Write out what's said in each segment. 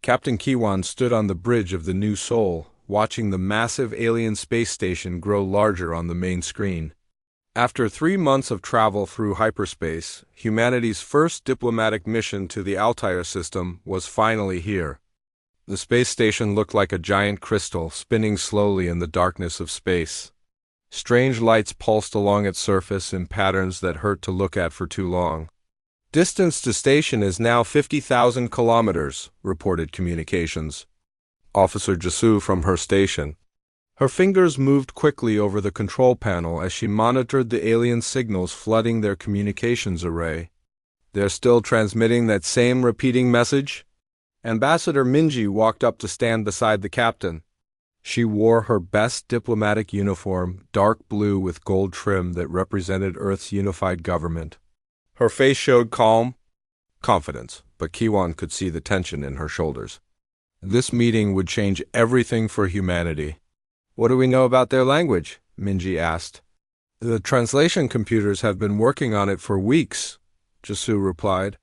Captain Kiwan stood on the bridge of the New Sol, watching the massive alien space station grow larger on the main screen. After 3 months of travel through hyperspace, humanity's first diplomatic mission to the Altair system was finally here. The space station looked like a giant crystal spinning slowly in the darkness of space. Strange lights pulsed along its surface in patterns that hurt to look at for too long. Distance to station is now 50,000 kilometers, reported communications. Officer Jisu from her station. Her fingers moved quickly over the control panel as she monitored the alien signals flooding their communications array. They're still transmitting that same repeating message? Ambassador Minji walked up to stand beside the captain. She wore her best diplomatic uniform, dark blue with gold trim that represented Earth's unified government. Her face showed calm confidence, but Kiwan could see the tension in her shoulders. This meeting would change everything for humanity. What do we know about their language? Minji asked. The translation computers have been working on it for weeks, Jisu replied.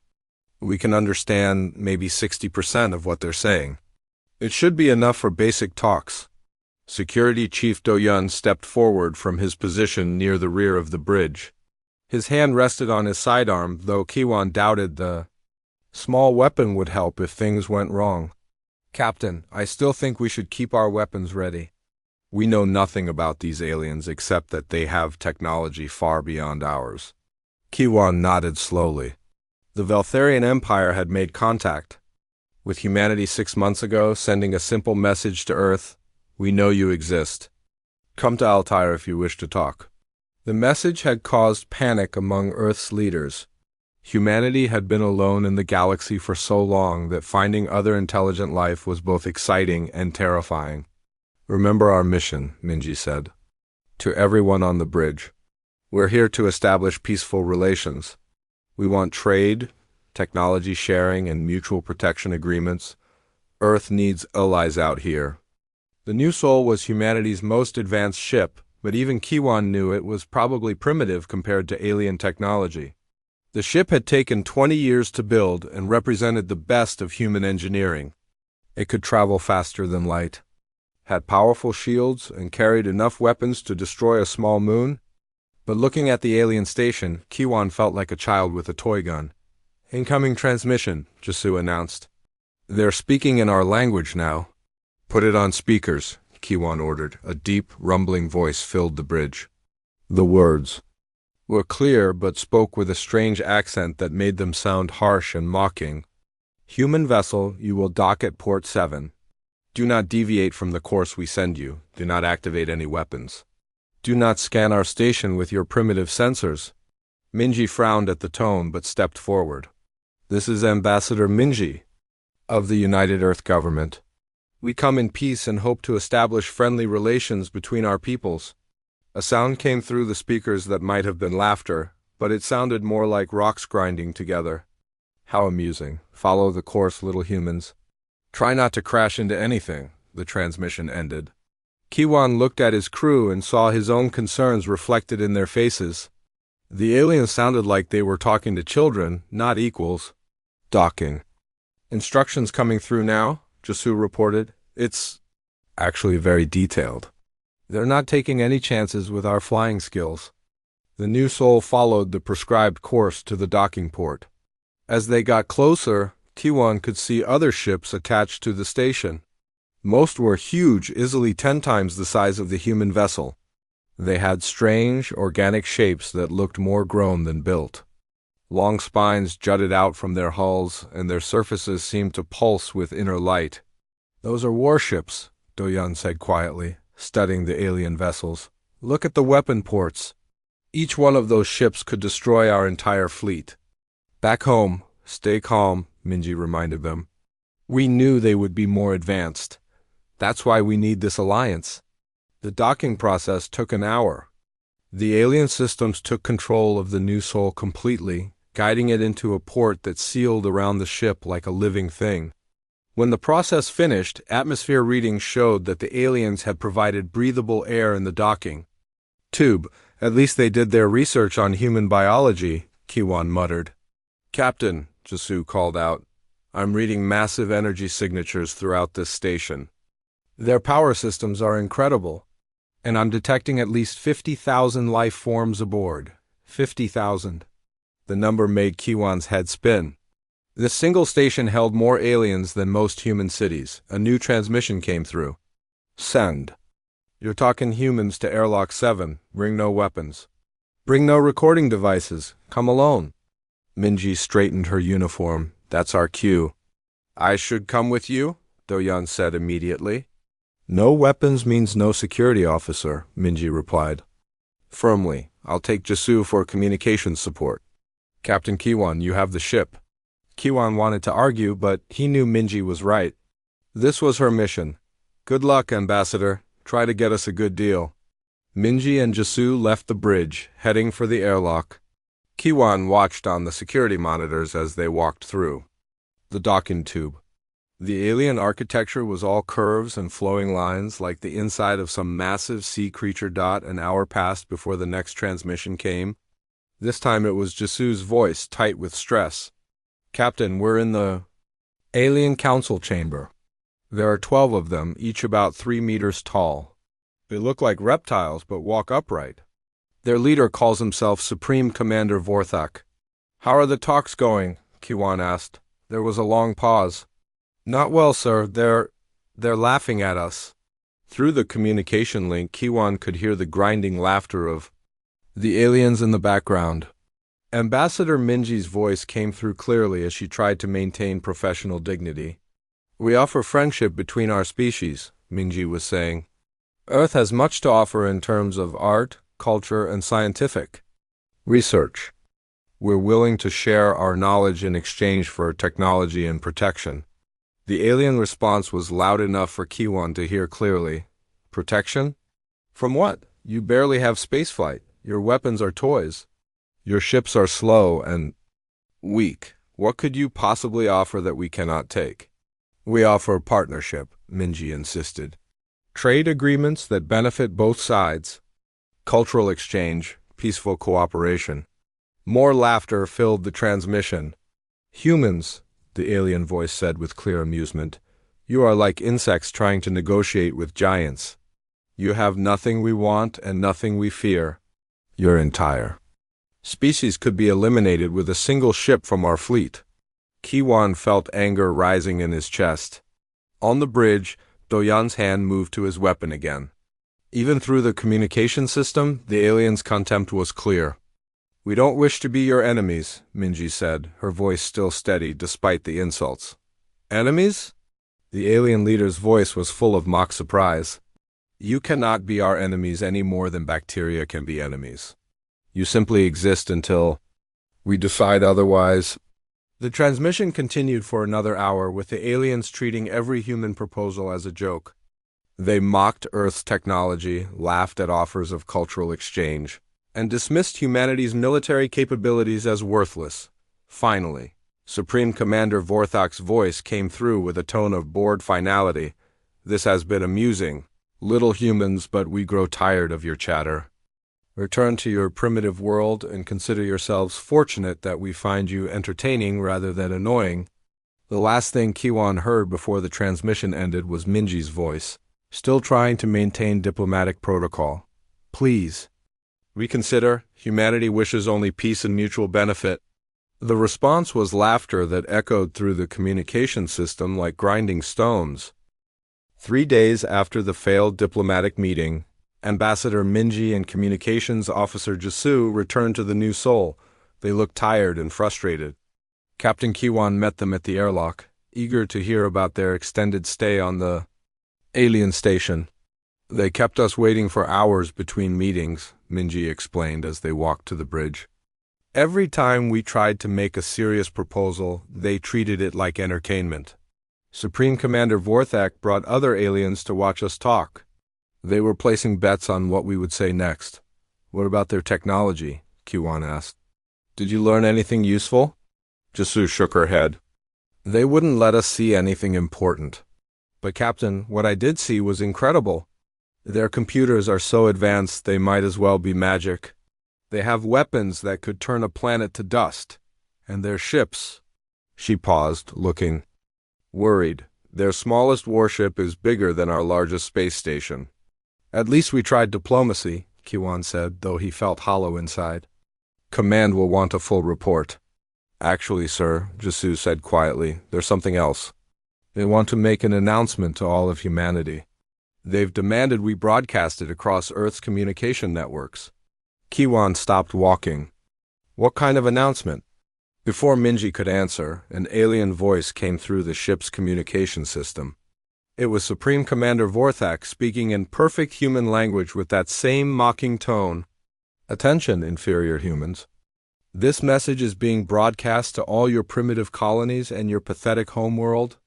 We can understand maybe 60% of what they're saying. It should be enough for basic talks. Security Chief Do-yun stepped forward from his position near the rear of the bridge. His hand rested on his sidearm, though Kiwan doubted the small weapon would help if things went wrong. Captain, I still think we should keep our weapons ready. We know nothing about these aliens except that they have technology far beyond ours. Kiwan nodded slowly. The Veltharian Empire had made contact with humanity 6 months ago, sending a simple message to Earth. We know you exist. Come to Altair if you wish to talk. The message had caused panic among Earth's leaders. Humanity had been alone in the galaxy for so long that finding other intelligent life was both exciting and terrifying. Remember our mission, Minji said. To everyone on the bridge. We're here to establish peaceful relations. We want trade, technology sharing, and mutual protection agreements. Earth needs allies out here. The New Sol was humanity's most advanced ship, but even Kiwan knew it was probably primitive compared to alien technology. The ship had taken 20 years to build and represented the best of human engineering. It could travel faster than light, had powerful shields, and carried enough weapons to destroy a small moon. But looking at the alien station, Kiwan felt like a child with a toy gun. Incoming transmission, Jisu announced. They're speaking in our language now. Put it on speakers, Kiwan ordered. A deep, rumbling voice filled the bridge. The words were clear but spoke with a strange accent that made them sound harsh and mocking. Human vessel, you will dock at port 7. Do not deviate from the course we send you. Do not activate any weapons. Do not scan our station with your primitive sensors. Minji frowned at the tone but stepped forward. This is Ambassador Minji of the United Earth Government. We come in peace and hope to establish friendly relations between our peoples. A sound came through the speakers that might have been laughter, but it sounded more like rocks grinding together. How amusing. Follow the course, little humans. Try not to crash into anything, the transmission ended. Kiwan looked at his crew and saw his own concerns reflected in their faces. The aliens sounded like they were talking to children, not equals. Docking. Instructions coming through now, Jisu reported. It's actually very detailed. They're not taking any chances with our flying skills. The New Sol followed the prescribed course to the docking port. As they got closer, Kiwan could see other ships attached to the station. Most were huge, easily 10 times the size of the human vessel. They had strange, organic shapes that looked more grown than built. Long spines jutted out from their hulls, and their surfaces seemed to pulse with inner light. Those are warships, Do-yun said quietly, studying the alien vessels. Look at the weapon ports. Each one of those ships could destroy our entire fleet. Back home, stay calm, Minji reminded them. We knew they would be more advanced. That's why we need this alliance. The docking process took an hour. The alien systems took control of the New Sol completely, guiding it into a port that sealed around the ship like a living thing. When the process finished, atmosphere readings showed that the aliens had provided breathable air in the docking tube. At least they did their research on human biology, Kiwan muttered. Captain, Jisu called out. I'm reading massive energy signatures throughout this station. Their power systems are incredible, and I'm detecting at least 50,000 life forms aboard. 50,000. The number made Kiwan's head spin. This single station held more aliens than most human cities. A new transmission came through. Send. You're talking humans to Airlock 7. Bring no weapons. Bring no recording devices. Come alone. Minji straightened her uniform. That's our cue. I should come with you, Do-Yan said immediately. No weapons means no security officer, Minji replied. Firmly, I'll take Jisoo for communications support. Captain Kiwan, you have the ship. Kiwan wanted to argue, but he knew Minji was right. This was her mission. Good luck, Ambassador. Try to get us a good deal. Minji and Jisoo left the bridge, heading for the airlock. Kiwan watched on the security monitors as they walked through. The docking tube. The alien architecture was all curves and flowing lines like the inside of some massive sea creature. An hour passed before the next transmission came. This time it was Jisoo's voice, tight with stress. Captain, we're in the Alien Council Chamber. There are 12 of them, each about 3 meters tall. They look like reptiles, but walk upright. Their leader calls himself Supreme Commander Vorthak. How are the talks going? Kiwan asked. There was a long pause. Not well, sir. They're laughing at us. Through the communication link, Kiwan could hear the grinding laughter of the aliens in the background. Ambassador Minji's voice came through clearly as she tried to maintain professional dignity. We offer friendship between our species, Minji was saying. Earth has much to offer in terms of art, culture, and scientific research. We're willing to share our knowledge in exchange for technology and protection. The alien response was loud enough for Kiwan to hear clearly. Protection? From what? You barely have spaceflight. Your weapons are toys. Your ships are slow and weak. What could you possibly offer that we cannot take? We offer partnership, Minji insisted. Trade agreements that benefit both sides. Cultural exchange, peaceful cooperation. More laughter filled the transmission. Humans, the alien voice said with clear amusement, you are like insects trying to negotiate with giants. You have nothing we want and nothing we fear. Your entire species could be eliminated with a single ship from our fleet. Kiwan felt anger rising in his chest. On the bridge, Do-Yan's hand moved to his weapon again. Even through the communication system, the alien's contempt was clear. We don't wish to be your enemies, Minji said, her voice still steady despite the insults. Enemies? The alien leader's voice was full of mock surprise. You cannot be our enemies any more than bacteria can be enemies. You simply exist until we decide otherwise. The transmission continued for another hour, with the aliens treating every human proposal as a joke. They mocked Earth's technology, laughed at offers of cultural exchange, and dismissed humanity's military capabilities as worthless. Finally, Supreme Commander Vorthak's voice came through with a tone of bored finality. This has been amusing, little humans, but we grow tired of your chatter. Return to your primitive world and consider yourselves fortunate that we find you entertaining rather than annoying. The last thing Kiwan heard before the transmission ended was Minji's voice, still trying to maintain diplomatic protocol. Please. Reconsider. Humanity wishes only peace and mutual benefit. The response was laughter that echoed through the communication system like grinding stones. 3 days after the failed diplomatic meeting, Ambassador Minji and Communications Officer Jisoo returned to the New Seoul. They looked tired and frustrated. Captain Kiwan met them at the airlock, eager to hear about their extended stay on the alien station. They kept us waiting for hours between meetings, Minji explained as they walked to the bridge. Every time we tried to make a serious proposal, they treated it like entertainment. Supreme Commander Vorthak brought other aliens to watch us talk. They were placing bets on what we would say next. What about their technology? Kiwan asked. Did you learn anything useful? Jisoo shook her head. They wouldn't let us see anything important. But Captain, what I did see was incredible. Their computers are so advanced they might as well be magic. They have weapons that could turn a planet to dust. And their ships. She paused, looking Worried. Their smallest warship is bigger than our largest space station. At least we tried diplomacy, Kiwan said, though he felt hollow inside. Command will want a full report. Actually, sir, Jisu said quietly, there's something else. They want to make an announcement to all of humanity. They've demanded we broadcast it across Earth's communication networks. Kiwan stopped walking. What kind of announcement? Before Minji could answer, an alien voice came through the ship's communication system. It was Supreme Commander Vorthak speaking in perfect human language with that same mocking tone. Attention, inferior humans. This message is being broadcast to all your primitive colonies and your pathetic homeworld.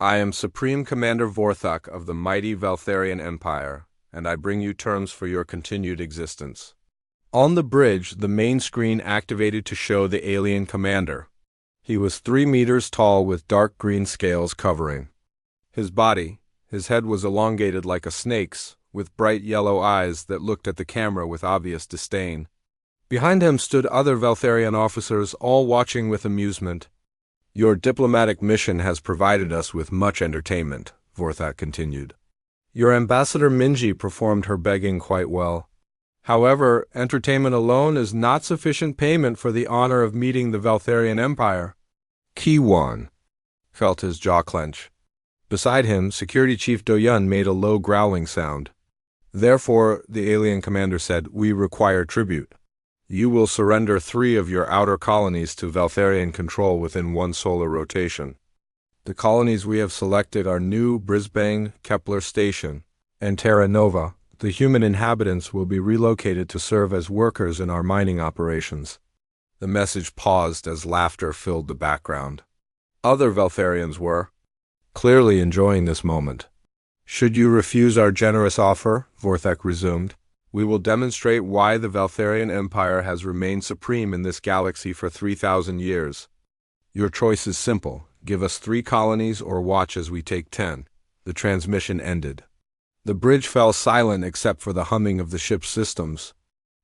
I am Supreme Commander Vorthak of the mighty Valtharian Empire, and I bring you terms for your continued existence. On the bridge, the main screen activated to show the alien commander. He was 3 meters tall with dark green scales covering his head was elongated like a snake's, with bright yellow eyes that looked at the camera with obvious disdain. Behind him stood other Valtharian officers, all watching with amusement. Your diplomatic mission has provided us with much entertainment, Vorthak continued. Your ambassador Minji performed her begging quite well. However, entertainment alone is not sufficient payment for the honor of meeting the Valtharian Empire. Kiwan felt his jaw clench. Beside him, Security Chief Doyun made a low growling sound. Therefore, the alien commander said, we require tribute. You will surrender 3 of your outer colonies to Valtharian control within 1 solar rotation. The colonies we have selected are New Brisbane, Kepler Station, and Terra Nova. The human inhabitants will be relocated to serve as workers in our mining operations. The message paused as laughter filled the background. Other Valtharians were clearly enjoying this moment. Should you refuse our generous offer, Vorthak resumed, we will demonstrate why the Valtharian Empire has remained supreme in this galaxy for 3,000 years. Your choice is simple. Give us 3 colonies or watch as we take 10. The transmission ended. The bridge fell silent except for the humming of the ship's systems.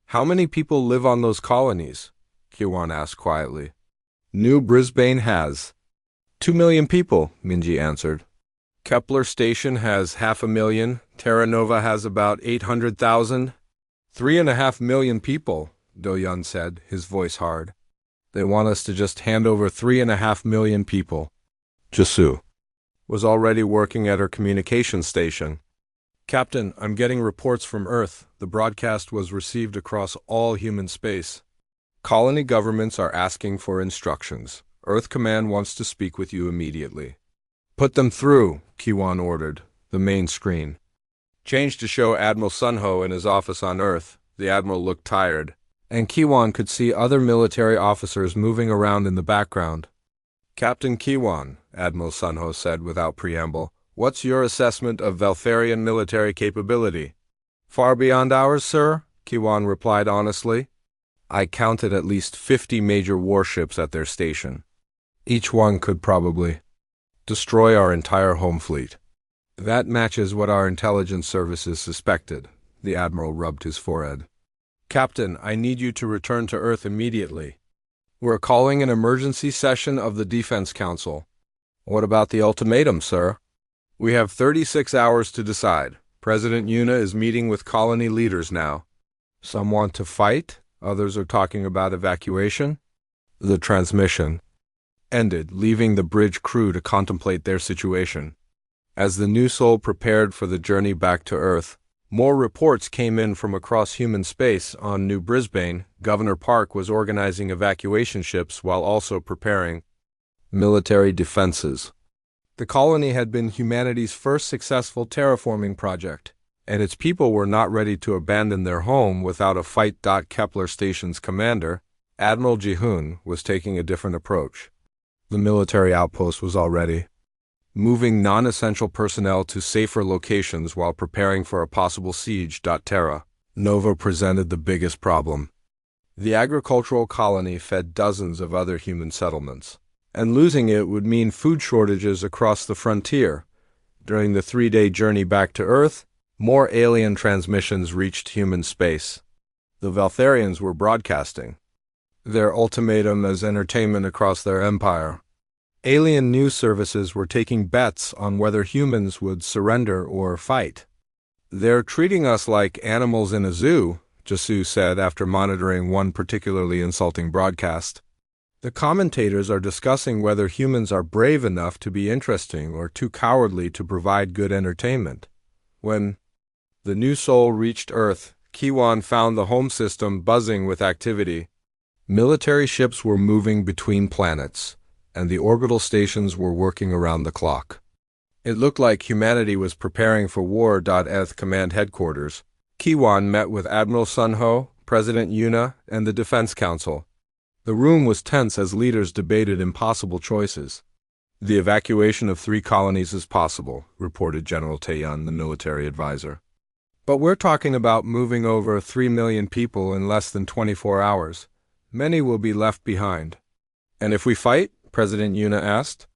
How many people live on those colonies? Kiwan asked quietly. New Brisbane has 2 million people, Minji answered. Kepler Station has 500,000, Terra Nova has about 800,000. 3.5 million people, Doyun said, his voice hard. They want us to just hand over 3.5 million people. Jisu was already working at her communication station. Captain, I'm getting reports from Earth. The broadcast was received across all human space. Colony governments are asking for instructions. Earth Command wants to speak with you immediately. Put them through, Kiwan ordered, the main screen. Change to show Admiral Sunho in his office on Earth. The Admiral looked tired, and Kiwan could see other military officers moving around in the background. Captain Kiwan, Admiral Sunho said without preamble, what's your assessment of Valtharian military capability? Far beyond ours, sir, Kiwan replied honestly. I counted at least 50 major warships at their station. Each one could probably destroy our entire home fleet. That matches what our intelligence services suspected. The Admiral rubbed his forehead. Captain, I need you to return to Earth immediately. We're calling an emergency session of the Defense Council. What about the ultimatum, sir? We have 36 hours to decide. President Yuna is meeting with colony leaders now. Some want to fight, others are talking about evacuation. The transmission ended, leaving the bridge crew to contemplate their situation. As the new soul prepared for the journey back to Earth, more reports came in from across human space. On New Brisbane, Governor Park was organizing evacuation ships while also preparing military defenses. The colony had been humanity's first successful terraforming project, and its people were not ready to abandon their home without a fight. Kepler Station's commander, Admiral Ji-hoon, was taking a different approach. The military outpost was already moving non-essential personnel to safer locations while preparing for a possible siege. Terra Nova presented the biggest problem. The agricultural colony fed dozens of other human settlements, and losing it would mean food shortages across the frontier. During the 3-day journey back to Earth, more alien transmissions reached human space. The Valtharians were broadcasting their ultimatum as entertainment across their empire. Alien news services were taking bets on whether humans would surrender or fight. "They're treating us like animals in a zoo," Jasu said after monitoring one particularly insulting broadcast. "The commentators are discussing whether humans are brave enough to be interesting or too cowardly to provide good entertainment." When the new soul reached Earth, Kiwan found the home system buzzing with activity. Military ships were moving between planets, and the orbital stations were working around the clock. It looked like humanity was preparing for war. Eth Command Headquarters. Kiwan met with Admiral Sunho, President Yuna, and the Defense Council. The room was tense as leaders debated impossible choices. "The evacuation of 3 colonies is possible," reported General Taeyun, the military advisor. "But we're talking about moving over 3 million people in less than 24 hours. Many will be left behind." "And if we fight?" President Yuna asked.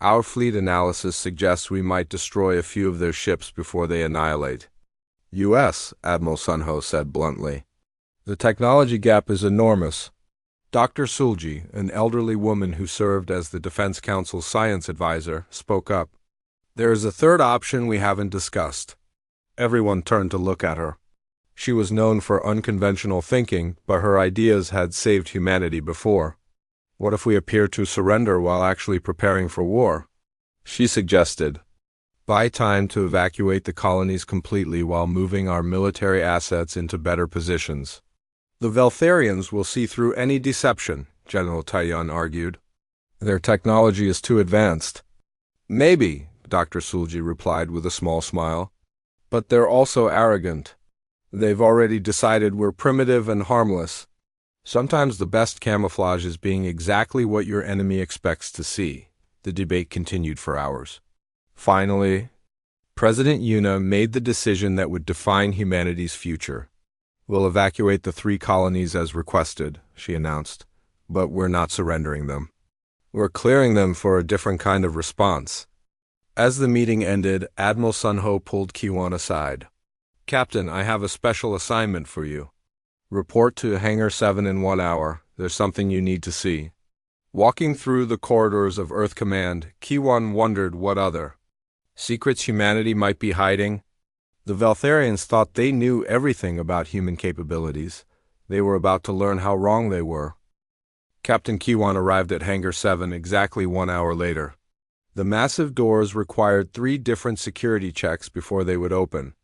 "Our fleet analysis suggests we might destroy a few of their ships before they annihilate." "U.S.," Admiral Sunho said bluntly. "The technology gap is enormous." Dr. Sulji, an elderly woman who served as the Defense Council's science advisor, spoke up. "There is a third option we haven't discussed." Everyone turned to look at her. She was known for unconventional thinking, but her ideas had saved humanity before. "What if we appear to surrender while actually preparing for war?" She suggested. "Buy time to evacuate the colonies completely while moving our military assets into better positions." "The Veltharians will see through any deception," General Taeyun argued. "Their technology is too advanced." "Maybe," Dr. Sulji replied with a small smile. "But they're also arrogant. They've already decided we're primitive and harmless. Sometimes the best camouflage is being exactly what your enemy expects to see." The debate continued for hours. Finally, President Yuna made the decision that would define humanity's future. "We'll evacuate the 3 colonies as requested," she announced, "but we're not surrendering them. We're clearing them for a different kind of response." As the meeting ended, Admiral Sunho pulled Kiwan aside. "Captain, I have a special assignment for you. Report to Hangar 7 in 1 hour. There's something you need to see." Walking through the corridors of Earth Command, Kiwan wondered what other secrets humanity might be hiding. The Veltharians thought they knew everything about human capabilities. They were about to learn how wrong they were. Captain Kiwan arrived at Hangar 7 exactly 1 hour later. The massive doors required 3 different security checks before they would open.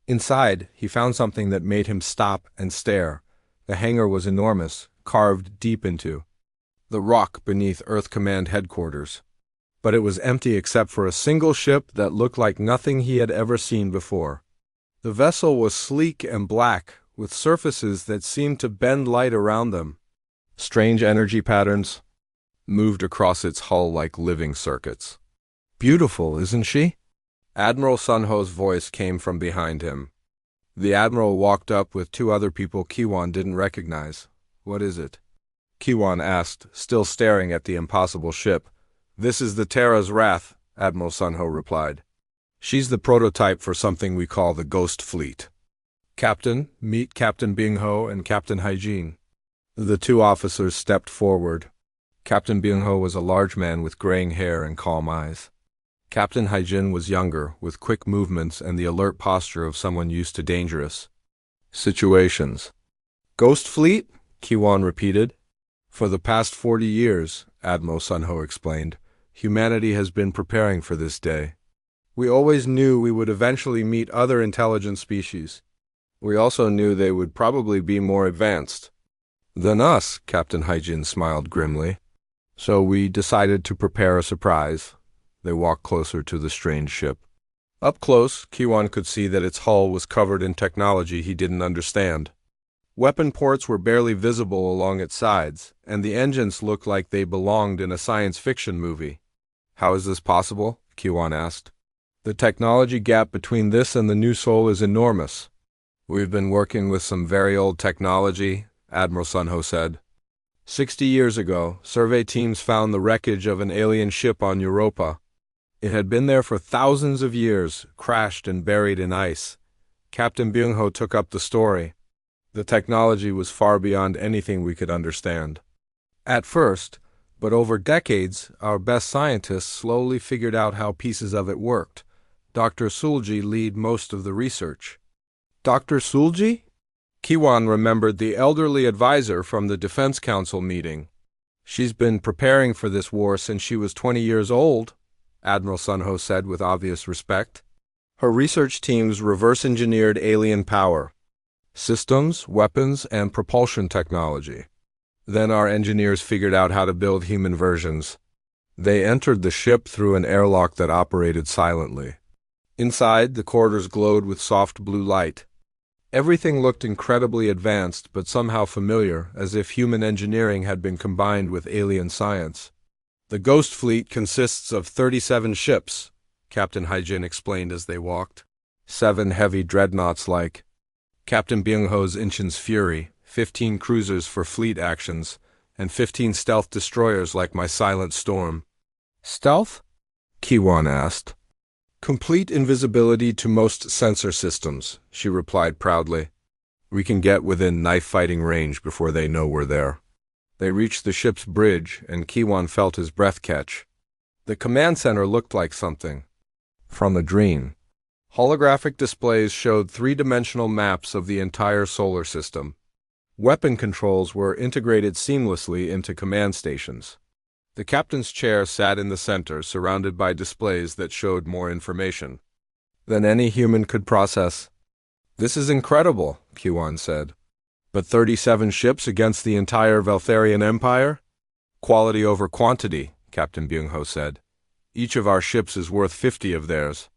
Inside, he found something that made him stop and stare. The hangar was enormous, carved deep into the rock beneath Earth Command Headquarters. But it was empty except for a single ship that looked like nothing he had ever seen before. The vessel was sleek and black, with surfaces that seemed to bend light around them. Strange energy patterns moved across its hull like living circuits. "Beautiful, isn't she?" Admiral Sunho's voice came from behind him. The Admiral walked up with 2 other people Kiwan didn't recognize. "What is it?" Kiwan asked, still staring at the impossible ship. "This is the Terra's Wrath," Admiral Sunho replied. "She's the prototype for something we call the Ghost Fleet. Captain, meet Captain Bingho and Captain Haijin." The 2 officers stepped forward. Captain Bingho was a large man with graying hair and calm eyes. Captain Haijin was younger, with quick movements and the alert posture of someone used to dangerous situations. "Ghost Fleet?" Kiwan repeated. "For the past 40 years, Admiral Sunho explained, humanity has been preparing for this day. We always knew we would eventually meet other intelligent species. We also knew they would probably be more advanced than us," Captain Haijin smiled grimly. "So we decided to prepare a surprise." They walked closer to the strange ship. Up close, Kiwan could see that its hull was covered in technology he didn't understand. Weapon ports were barely visible along its sides, and the engines looked like they belonged in a science fiction movie. "How is this possible?" Kiwan asked. "The technology gap between this and the new Sol is enormous." "We've been working with some very old technology," Admiral Sunho said. 60 years ago, survey teams found the wreckage of an alien ship on Europa. It had been there for thousands of years, crashed and buried in ice. Captain Byung-ho took up the story. The technology was far beyond anything we could understand. At first, But over decades, our best scientists slowly figured out how pieces of it worked. Dr. Sulji lead most of the research. Dr. Sulji? Kiwan remembered the elderly advisor from the Defense Council meeting. She's been preparing for this war since she was 20 years old, Admiral Sunho said with obvious respect. Her research teams reverse-engineered alien power, systems, weapons, and propulsion technology. Then our engineers figured out how to build human versions. They entered the ship through an airlock that operated silently. Inside, the corridors glowed with soft blue light. Everything looked incredibly advanced but somehow familiar, as if human engineering had been combined with alien science. The Ghost Fleet consists of 37 ships, Captain Haijin explained as they walked. 7 heavy dreadnoughts like Captain Byung-ho's Inchin's Fury, 15 cruisers for fleet actions, and 15 stealth destroyers like my Silent Storm. Stealth? Kiwan asked. Complete invisibility to most sensor systems, she replied proudly. We can get within knife-fighting range before they know we're there. They reached the ship's bridge, and Kiwan felt his breath catch. The command center looked like something from a dream. Holographic displays showed 3-dimensional maps of the entire solar system. Weapon controls were integrated seamlessly into command stations. The captain's chair sat in the center, surrounded by displays that showed more information than any human could process. This is incredible, Kiwan said. But 37 ships against the entire Veltharian Empire? Quality over quantity, Captain Byung-ho said. Each of our ships is worth 50 of theirs.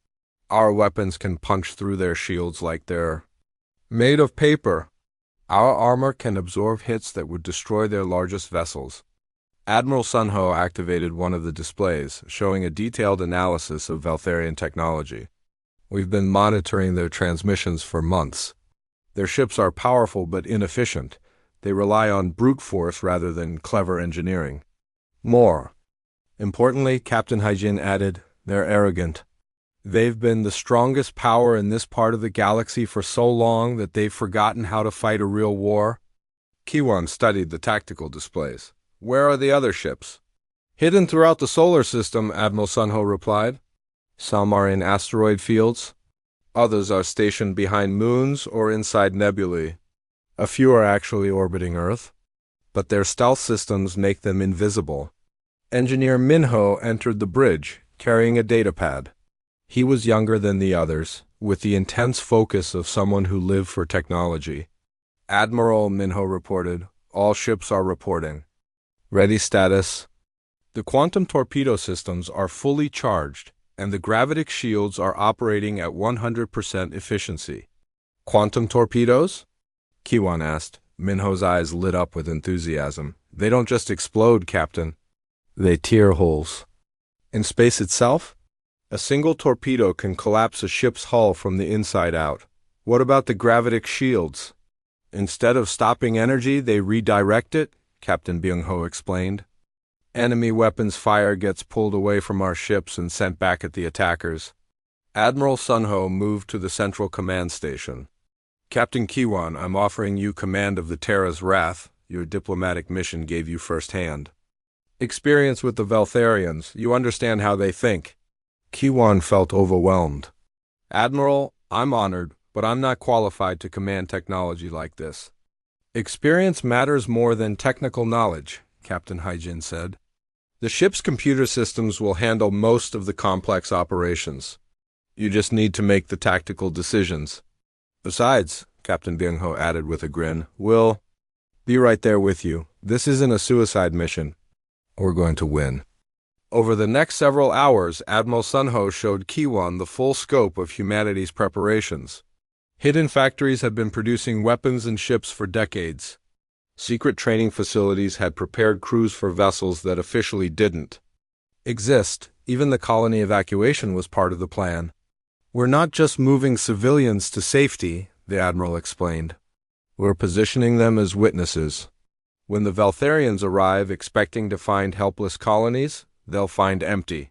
Our weapons can punch through their shields like they're made of paper. Our armor can absorb hits that would destroy their largest vessels. Admiral Sunho activated one of the displays, showing a detailed analysis of Veltharian technology. We've been monitoring their transmissions for months. Their ships are powerful but inefficient. They rely on brute force rather than clever engineering. More importantly, Captain Haijin added, they're arrogant. They've been the strongest power in this part of the galaxy for so long that they've forgotten how to fight a real war. Kiwan studied the tactical displays. Where are the other ships? Hidden throughout the solar system, Admiral Sunho replied. Some are in asteroid fields. Others are stationed behind moons or inside nebulae. A few are actually orbiting Earth, but their stealth systems make them invisible. Engineer Minho entered the bridge, carrying a datapad. He was younger than the others, with the intense focus of someone who lived for technology. Admiral, Minho reported, all ships are reporting. Ready status. The quantum torpedo systems are fully charged, and the gravitic shields are operating at 100% efficiency. Quantum torpedoes? Kiwan asked. Minho's eyes lit up with enthusiasm. They don't just explode, Captain. They tear holes. In space itself? A single torpedo can collapse a ship's hull from the inside out. What about the gravitic shields? Instead of stopping energy, they redirect it, Captain Byung-ho explained. Enemy weapons fire gets pulled away from our ships and sent back at the attackers. Admiral Sunho moved to the central command station. Captain Kiwan, I'm offering you command of the Terra's Wrath. Your diplomatic mission gave you first-hand experience with the Veltharians. You understand how they think. Kiwan felt overwhelmed. Admiral, I'm honored, but I'm not qualified to command technology like this. Experience matters more than technical knowledge, Captain Haijin said. The ship's computer systems will handle most of the complex operations. You just need to make the tactical decisions. Besides, Captain Byung-ho added with a grin, we'll be right there with you. This isn't a suicide mission. We're going to win. Over the next several hours, Admiral Sunho showed Kiwan the full scope of humanity's preparations. Hidden factories had been producing weapons and ships for decades. Secret training facilities had prepared crews for vessels that officially didn't exist. Even the colony evacuation was part of the plan. We're not just moving civilians to safety, the Admiral explained. We're positioning them as witnesses. When the Veltharians arrive expecting to find helpless colonies, they'll find empty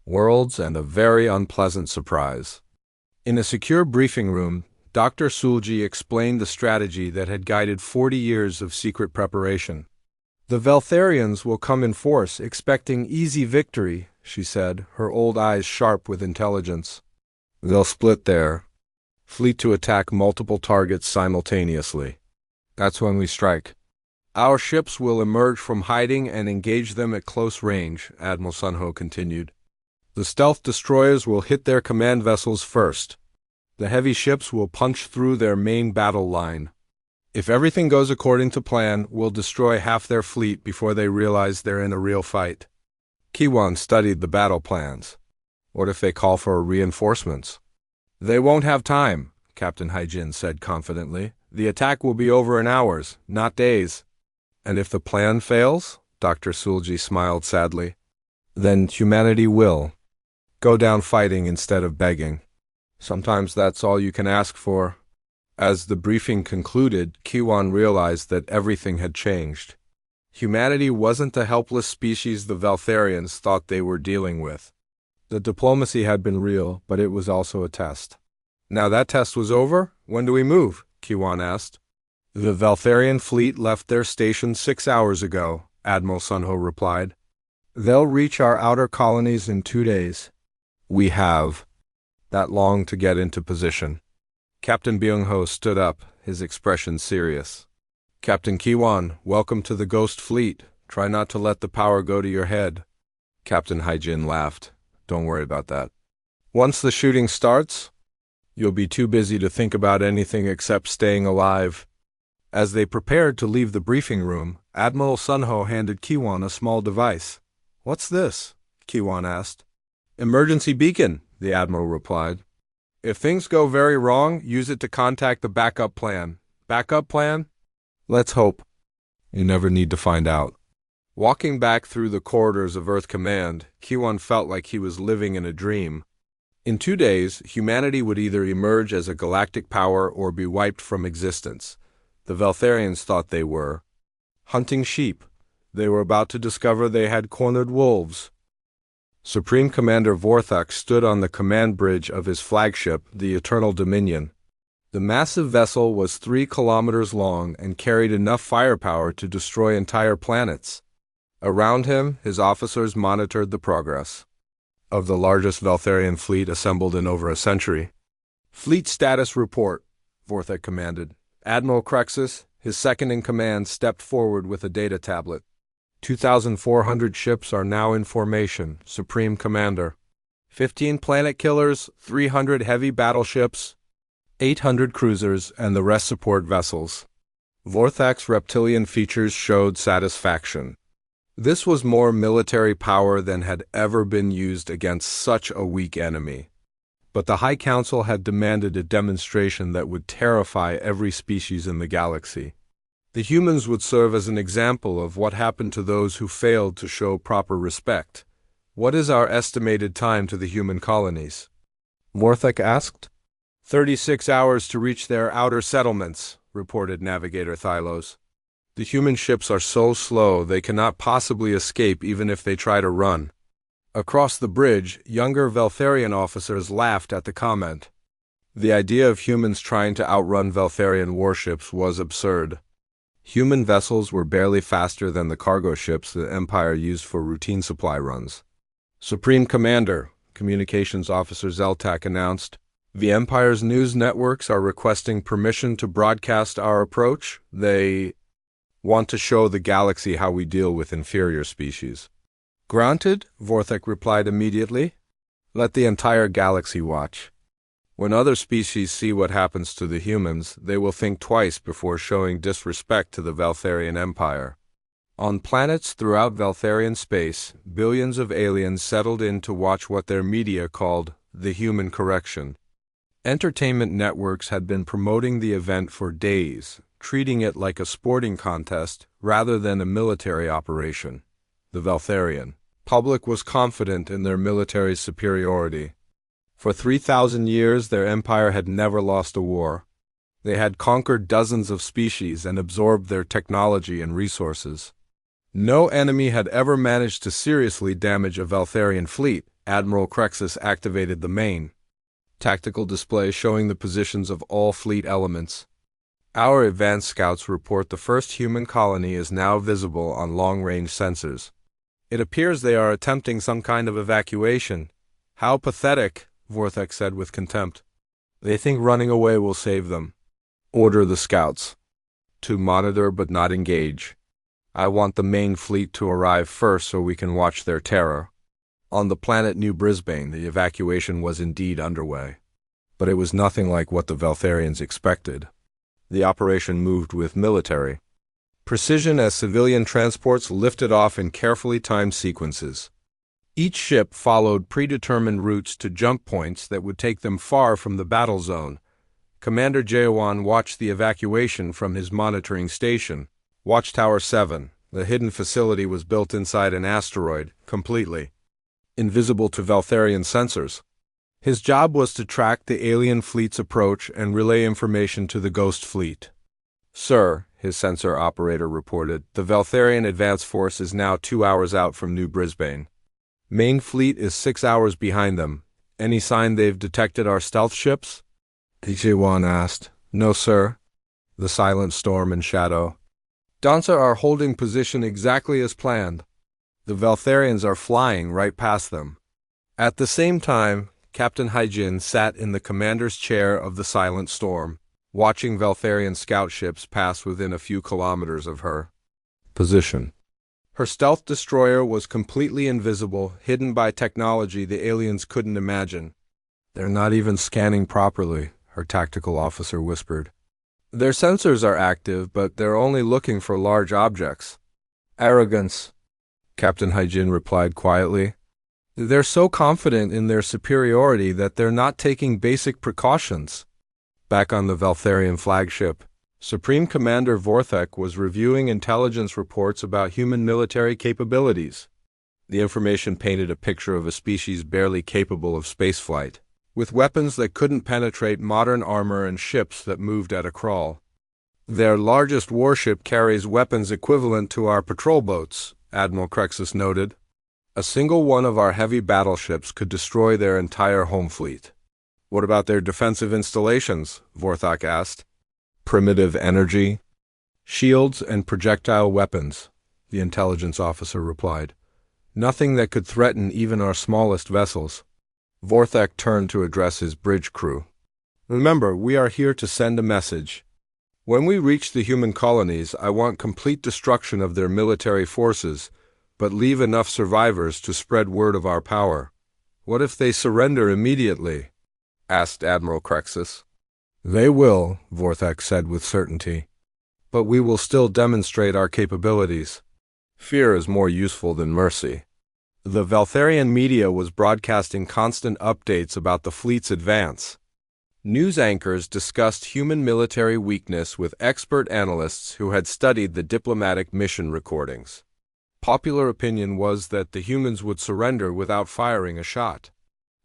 worlds and a very unpleasant surprise. In a secure briefing room, Dr. Sulji explained the strategy that had guided 40 years of secret preparation. The Veltharians will come in force, expecting easy victory, she said, her old eyes sharp with intelligence. They'll split their fleet to attack multiple targets simultaneously. That's when we strike. Our ships will emerge from hiding and engage them at close range, Admiral Sunho continued. The stealth destroyers will hit their command vessels first. The heavy ships will punch through their main battle line. If everything goes according to plan, we'll destroy half their fleet before they realize they're in a real fight. Kiwan studied the battle plans. What if they call for reinforcements? They won't have time, Captain Haijin said confidently. The attack will be over in hours, not days. And if the plan fails? Dr. Sulji smiled sadly. Then humanity will go down fighting instead of begging. Sometimes that's all you can ask for. As the briefing concluded, Kiwan realized that everything had changed. Humanity wasn't the helpless species the Veltharians thought they were dealing with. The diplomacy had been real, but it was also a test. Now that test was over, when do we move? Kiwan asked. The Veltharian fleet left their station 6 hours ago, Admiral Sunho replied. They'll reach our outer colonies in 2 days. We have that long to get into position. Captain Byung-ho stood up, his expression serious. Captain Kiwan, welcome to the Ghost Fleet. Try not to let the power go to your head. Captain Haijin laughed. Don't worry about that. Once the shooting starts, you'll be too busy to think about anything except staying alive. As they prepared to leave the briefing room, Admiral Sunho handed Kiwan a small device. What's this? Kiwan asked. Emergency beacon, the Admiral replied. If things go very wrong, use it to contact the backup plan. Backup plan? Let's hope. You never need to find out. Walking back through the corridors of Earth Command, Kiwan felt like he was living in a dream. In 2 days, humanity would either emerge as a galactic power or be wiped from existence. The Veltharians thought they were hunting sheep. They were about to discover they had cornered wolves. Supreme Commander Vorthak stood on the command bridge of his flagship, the Eternal Dominion. The massive vessel was 3 kilometers long and carried enough firepower to destroy entire planets. Around him, his officers monitored the progress of the largest Veltharian fleet assembled in over a century. Fleet status report, Vorthak commanded. Admiral Crexus, his second-in-command, stepped forward with a data tablet. 2,400 ships are now in formation, Supreme Commander. 15 planet killers, 300 heavy battleships, 800 cruisers, and the rest support vessels. Vorthak's reptilian features showed satisfaction. This was more military power than had ever been used against such a weak enemy. But the High Council had demanded a demonstration that would terrify every species in the galaxy. The humans would serve as an example of what happened to those who failed to show proper respect. What is our estimated time to the human colonies? Vorthak asked. 36 hours to reach their outer settlements, reported Navigator Thylos. The human ships are so slow they cannot possibly escape even if they try to run. Across the bridge, younger Veltharian officers laughed at the comment. The idea of humans trying to outrun Veltharian warships was absurd. Human vessels were barely faster than the cargo ships the Empire used for routine supply runs. Supreme Commander, Communications Officer Zeltak announced, the Empire's news networks are requesting permission to broadcast our approach. They want to show the galaxy how we deal with inferior species. Granted, Vorthak replied immediately. Let the entire galaxy watch. When other species see what happens to the humans, they will think twice before showing disrespect to the Veltharian Empire. On planets throughout Veltharian space, billions of aliens settled in to watch what their media called the human correction. Entertainment networks had been promoting the event for days, treating it like a sporting contest rather than a military operation. The Veltharian public was confident in their military superiority. For 3,000 years, their empire had never lost a war. They had conquered dozens of species and absorbed their technology and resources. No enemy had ever managed to seriously damage a Veltharian fleet. Admiral Crexus activated the main tactical display showing the positions of all fleet elements. Our advanced scouts report the first human colony is now visible on long-range sensors. It appears they are attempting some kind of evacuation. How pathetic, Vorthek said with contempt. They think running away will save them. Order the scouts to monitor but not engage. I want the main fleet to arrive first so we can watch their terror. On the planet New Brisbane, the evacuation was indeed underway. But it was nothing like what the Veltharians expected. The operation moved with military precision as civilian transports lifted off in carefully timed sequences. Each ship followed predetermined routes to jump points that would take them far from the battle zone. Commander Jaewan watched the evacuation from his monitoring station. Watchtower 7, the hidden facility, was built inside an asteroid, completely invisible to Veltharian sensors. His job was to track the alien fleet's approach and relay information to the Ghost Fleet. Sir, his sensor operator reported, the Veltharian advance force is now 2 hours out from New Brisbane. Main fleet is 6 hours behind them. Any sign they've detected our stealth ships? Jaewan asked. No, sir. The Silent Storm and Shadow Dancer are holding position exactly as planned. The Veltharians are flying right past them. At the same time, Captain Haijin sat in the commander's chair of the Silent Storm, watching Veltharian scout ships pass within a few kilometers of her position. Her stealth destroyer was completely invisible, hidden by technology the aliens couldn't imagine. They're not even scanning properly, her tactical officer whispered. Their sensors are active, but they're only looking for large objects. Arrogance, Captain Haijin replied quietly. They're so confident in their superiority that they're not taking basic precautions. Back on the Veltharian flagship, Supreme Commander Vorthek was reviewing intelligence reports about human military capabilities. The information painted a picture of a species barely capable of spaceflight, with weapons that couldn't penetrate modern armor and ships that moved at a crawl. Their largest warship carries weapons equivalent to our patrol boats, Admiral Crexus noted. A single one of our heavy battleships could destroy their entire home fleet. What about their defensive installations? Vorthok asked. Primitive energy, shields, and projectile weapons, the intelligence officer replied. Nothing that could threaten even our smallest vessels. Vorthek turned to address his bridge crew. Remember, we are here to send a message. When we reach the human colonies, I want complete destruction of their military forces, but leave enough survivors to spread word of our power. What if they surrender immediately? Asked Admiral Crexus. They will, Vorthek said with certainty. But we will still demonstrate our capabilities. Fear is more useful than mercy. The Veltharian media was broadcasting constant updates about the fleet's advance. News anchors discussed human military weakness with expert analysts who had studied the diplomatic mission recordings. Popular opinion was that the humans would surrender without firing a shot.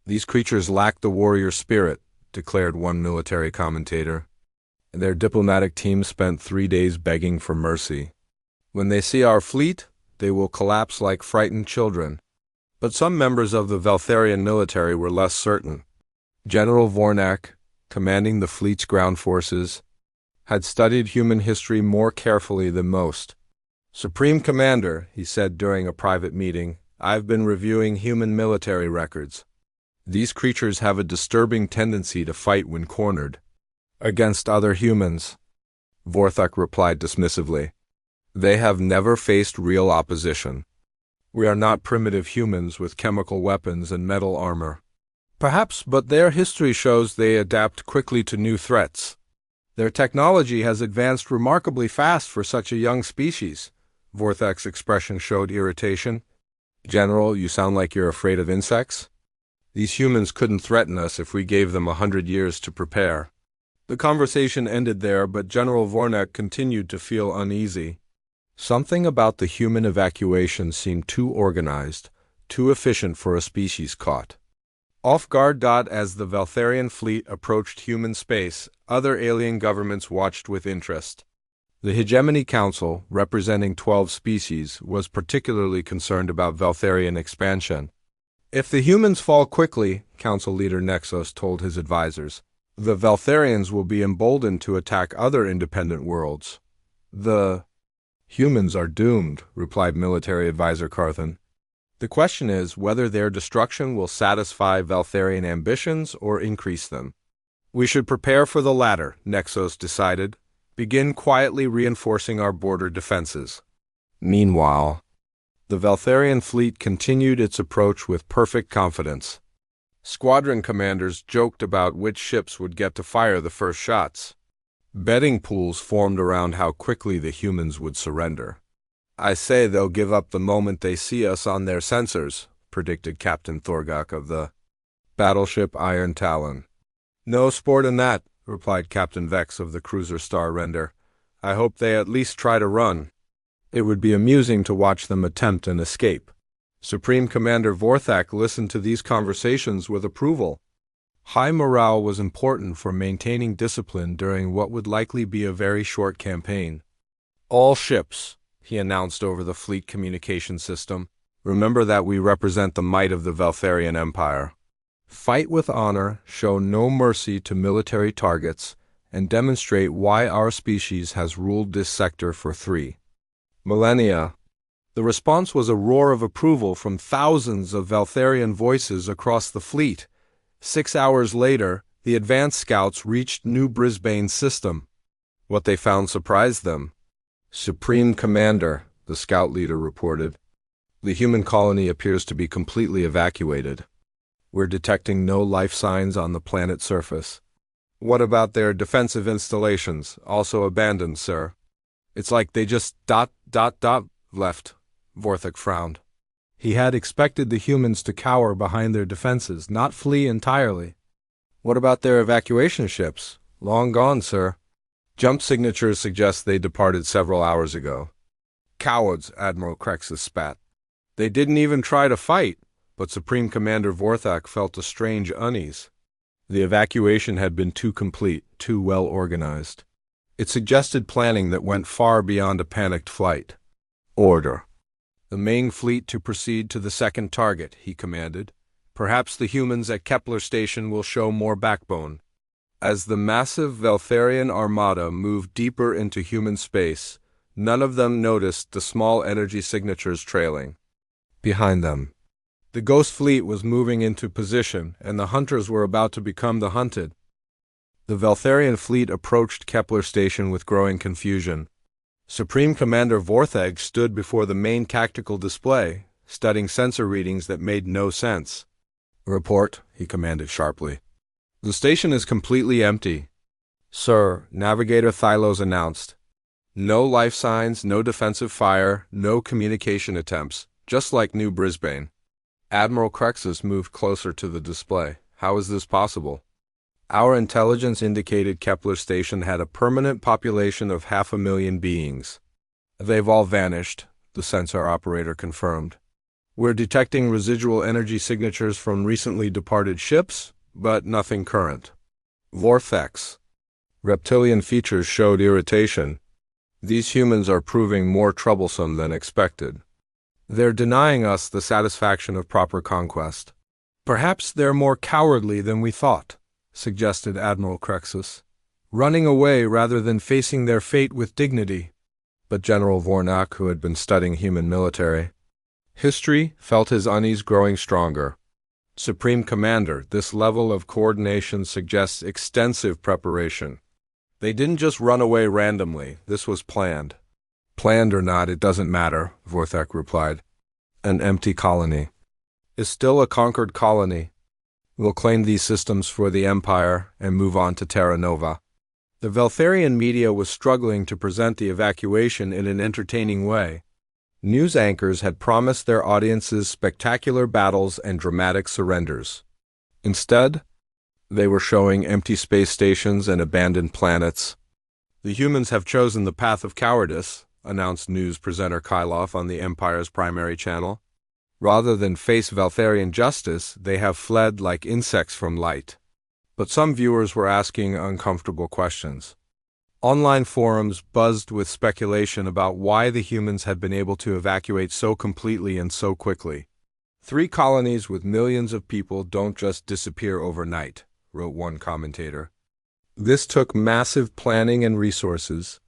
These creatures lack the warrior spirit, declared one military commentator. Their diplomatic team spent 3 days begging for mercy. When they see our fleet, they will collapse like frightened children. But some members of the Veltharian military were less certain. General Vornak, commanding the fleet's ground forces, had studied human history more carefully than most. Supreme Commander, he said during a private meeting, I've been reviewing human military records. These creatures have a disturbing tendency to fight when cornered. Against other humans, Vorthok replied dismissively. They have never faced real opposition. We are not primitive humans with chemical weapons and metal armor. Perhaps, but their history shows they adapt quickly to new threats. Their technology has advanced remarkably fast for such a young species. Vorthek's expression showed irritation. General, you sound like you're afraid of insects? These humans couldn't threaten us if we gave them 100 years to prepare. The conversation ended there, but General Vornak continued to feel uneasy. Something about the human evacuation seemed too organized, too efficient for a species caught off guard. As the Veltharian fleet approached human space, other alien governments watched with interest. The Hegemony Council, representing 12 species, was particularly concerned about Veltharian expansion. If the humans fall quickly, Council leader Nexos told his advisors, The Valtharians will be emboldened to attack other independent worlds. The humans are doomed, replied military advisor Carthan. The question is whether their destruction will satisfy Valtharian ambitions or increase them. We should prepare for the latter, Nexos decided. Begin quietly reinforcing our border defenses. Meanwhile, the Valtharian fleet continued its approach with perfect confidence. Squadron commanders joked about which ships would get to fire the first shots. Betting pools formed around how quickly the humans would surrender. I say they'll give up the moment they see us on their sensors, predicted Captain Thorgok of the battleship Iron Talon. No sport in that, replied Captain Vex of the cruiser Star Render. I hope they at least try to run. It would be amusing to watch them attempt an escape. Supreme Commander Vorthak listened to these conversations with approval. High morale was important for maintaining discipline during what would likely be a very short campaign. All ships, he announced over the fleet communication system, remember that we represent the might of the Valtharian Empire. Fight with honor, show no mercy to military targets, and demonstrate why our species has ruled this sector for 3 millennia. The response was a roar of approval from thousands of Valtharian voices across the fleet. 6 hours later, the advanced scouts reached New Brisbane's system. What they found surprised them. Supreme Commander, the scout leader reported. The human colony appears to be completely evacuated. We're detecting no life signs on the planet's surface. What about their defensive installations, also abandoned, sir? It's like they just left. Vorthak frowned. He had expected the humans to cower behind their defenses, not flee entirely. What about their evacuation ships? Long gone, sir. Jump signatures suggest they departed several hours ago. Cowards, Admiral Crexus spat. They didn't even try to fight, but Supreme Commander Vorthak felt a strange unease. The evacuation had been too complete, too well organized. It suggested planning that went far beyond a panicked flight. Order. The main fleet to proceed to the second target, he commanded. Perhaps the humans at Kepler Station will show more backbone. As the massive Valtharian armada moved deeper into human space, none of them noticed the small energy signatures trailing behind them. The Ghost Fleet was moving into position, and the hunters were about to become the hunted. The Valtharian fleet approached Kepler Station with growing confusion. Supreme Commander Vorthag stood before the main tactical display, studying sensor readings that made no sense. Report, he commanded sharply. The station is completely empty. Sir, Navigator Thylos announced. No life signs, no defensive fire, no communication attempts, just like New Brisbane. Admiral Crexus moved closer to the display. How is this possible? Our intelligence indicated Kepler Station had a permanent population of 500,000 beings. They've all vanished, the sensor operator confirmed. We're detecting residual energy signatures from recently departed ships, but nothing current. Vortex. Reptilian features showed irritation. These humans are proving more troublesome than expected. They're denying us the satisfaction of proper conquest. Perhaps they're more cowardly than we thought, suggested Admiral Crexus, running away rather than facing their fate with dignity. But General Vornak, who had been studying human military history, felt his unease growing stronger. Supreme Commander, this level of coordination suggests extensive preparation. They didn't just run away randomly. This was planned. Planned or not, it doesn't matter, Vorthak replied. An empty colony is still a conquered colony. We'll claim these systems for the Empire and move on to Terra Nova. The Valtharian media was struggling to present the evacuation in an entertaining way. News anchors had promised their audiences spectacular battles and dramatic surrenders. Instead, they were showing empty space stations and abandoned planets. The humans have chosen the path of cowardice, announced news presenter Kylov on the Empire's primary channel. Rather than face Valtharian justice, they have fled like insects from light. But some viewers were asking uncomfortable questions. Online forums buzzed with speculation about why the humans had been able to evacuate so completely and so quickly. 3 colonies with millions of people don't just disappear overnight, wrote one commentator. This took massive planning and resources.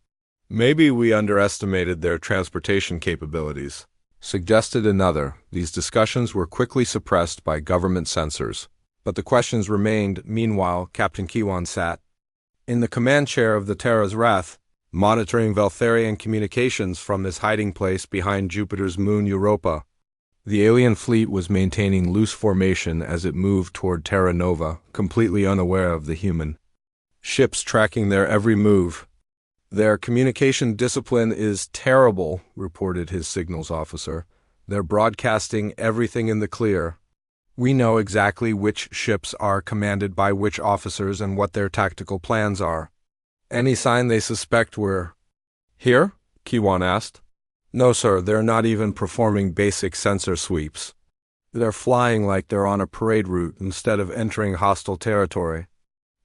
Maybe we underestimated their transportation capabilities, suggested another. These discussions were quickly suppressed by government censors. But the questions remained. Meanwhile, Captain Kiwan sat in the command chair of the Terra's Wrath, monitoring Veltharian communications from his hiding place behind Jupiter's moon Europa. The alien fleet was maintaining loose formation as it moved toward Terra Nova, completely unaware of the human ships tracking their every move. "Their communication discipline is terrible," reported his signals officer. "They're broadcasting everything in the clear. We know exactly which ships are commanded by which officers and what their tactical plans are. Any sign they suspect we're here?" Kiwan asked. "No, sir, they're not even performing basic sensor sweeps. They're flying like they're on a parade route instead of entering hostile territory."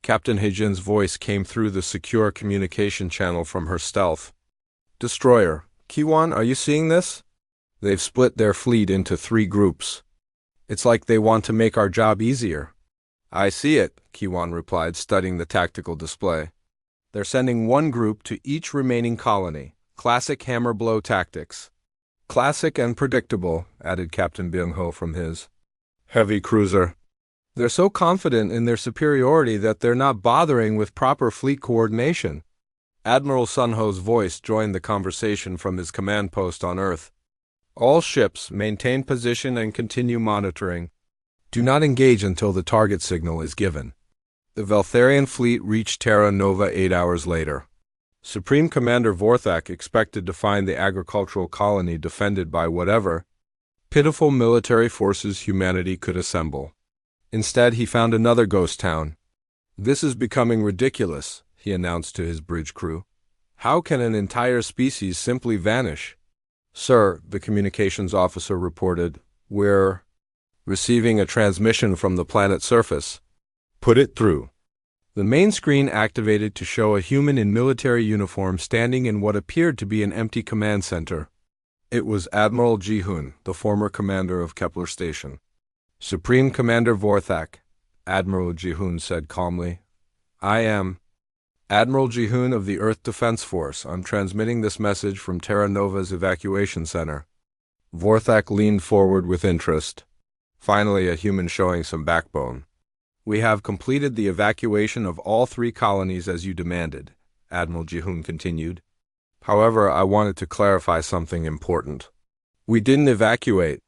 Captain Hijin's voice came through the secure communication channel from her stealth. "Destroyer, Kiwan, are you seeing this? They've split their fleet into 3 groups. It's like they want to make our job easier." "I see it," Kiwan replied, studying the tactical display. "They're sending 1 group to each remaining colony. Classic hammer blow tactics." "Classic and predictable," added Captain Byung-ho from his heavy cruiser. "They're so confident in their superiority that they're not bothering with proper fleet coordination." Admiral Sunho's voice joined the conversation from his command post on Earth. "All ships maintain position and continue monitoring. Do not engage until the target signal is given." The Veltharian fleet reached Terra Nova 8 hours later. Supreme Commander Vorthak expected to find the agricultural colony defended by whatever pitiful military forces humanity could assemble. Instead, he found another ghost town. "This is becoming ridiculous," he announced to his bridge crew. "How can an entire species simply vanish?" "Sir," the communications officer reported, "we're receiving a transmission from the planet's surface." "Put it through." The main screen activated to show a human in military uniform standing in what appeared to be an empty command center. It was Admiral Ji-hoon, the former commander of Kepler Station. "Supreme Commander Vorthak," Admiral Ji-hoon said calmly. "I am Admiral Ji-hoon of the Earth Defense Force. I'm transmitting this message from Terra Nova's evacuation center." Vorthak leaned forward with interest. Finally, a human showing some backbone. "We have completed the evacuation of all 3 colonies as you demanded," Admiral Ji-hoon continued. "However, I wanted to clarify something important. We didn't evacuate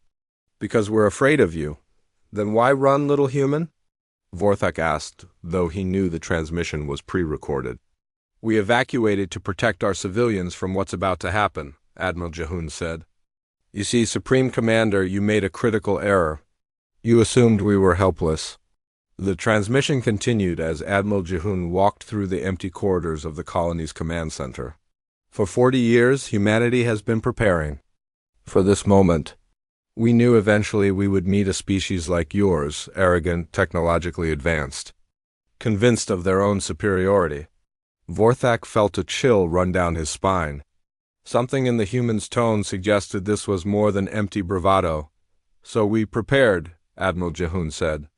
because we're afraid of you." "Then why run, little human?" Vorthak asked, though he knew the transmission was pre-recorded. "We evacuated to protect our civilians from what's about to happen," Admiral Ji-hoon said. "You see, Supreme Commander, you made a critical error. You assumed we were helpless." The transmission continued as Admiral Ji-hoon walked through the empty corridors of the colony's command center. "For 40 years, humanity has been preparing for this moment. We knew eventually we would meet a species like yours, arrogant, technologically advanced, convinced of their own superiority." Vorthak felt a chill run down his spine. Something in the human's tone suggested this was more than empty bravado. "So we prepared," Admiral Ji-hoon said.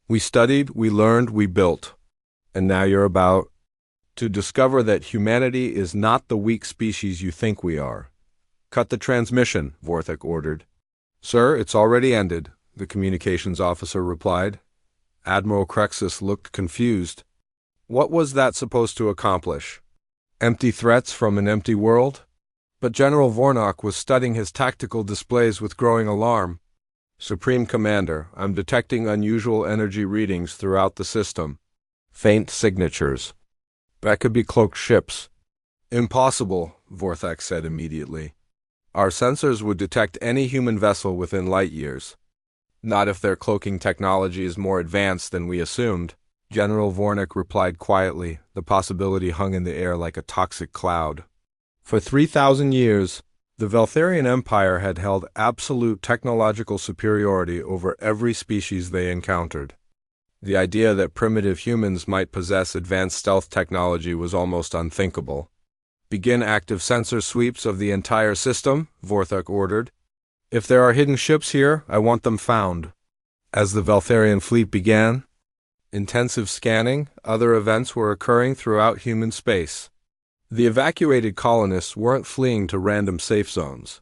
"We studied, we learned, we built. And now you're about to discover that humanity is not the weak species you think we are." "Cut the transmission," Vorthak ordered. "Sir, it's already ended," the communications officer replied. Admiral Krexus looked confused. What was that supposed to accomplish? Empty threats from an empty world? But General Vornok was studying his tactical displays with growing alarm. "Supreme Commander, I'm detecting unusual energy readings throughout the system. Faint signatures. That could be cloaked ships." "Impossible," Vorthak said immediately. "Our sensors would detect any human vessel within light years. Not if their cloaking technology is more advanced than we assumed." General Vornik replied quietly. The possibility hung in the air like a toxic cloud. For 3,000 years, the Veltharian Empire had held absolute technological superiority over every species they encountered. The idea that primitive humans might possess advanced stealth technology was almost unthinkable. "Begin active sensor sweeps of the entire system," Vorthak ordered. "If there are hidden ships here, I want them found." As the Veltharian fleet began, Intensive scanning, other events were occurring throughout human space. The evacuated colonists weren't fleeing to random safe zones.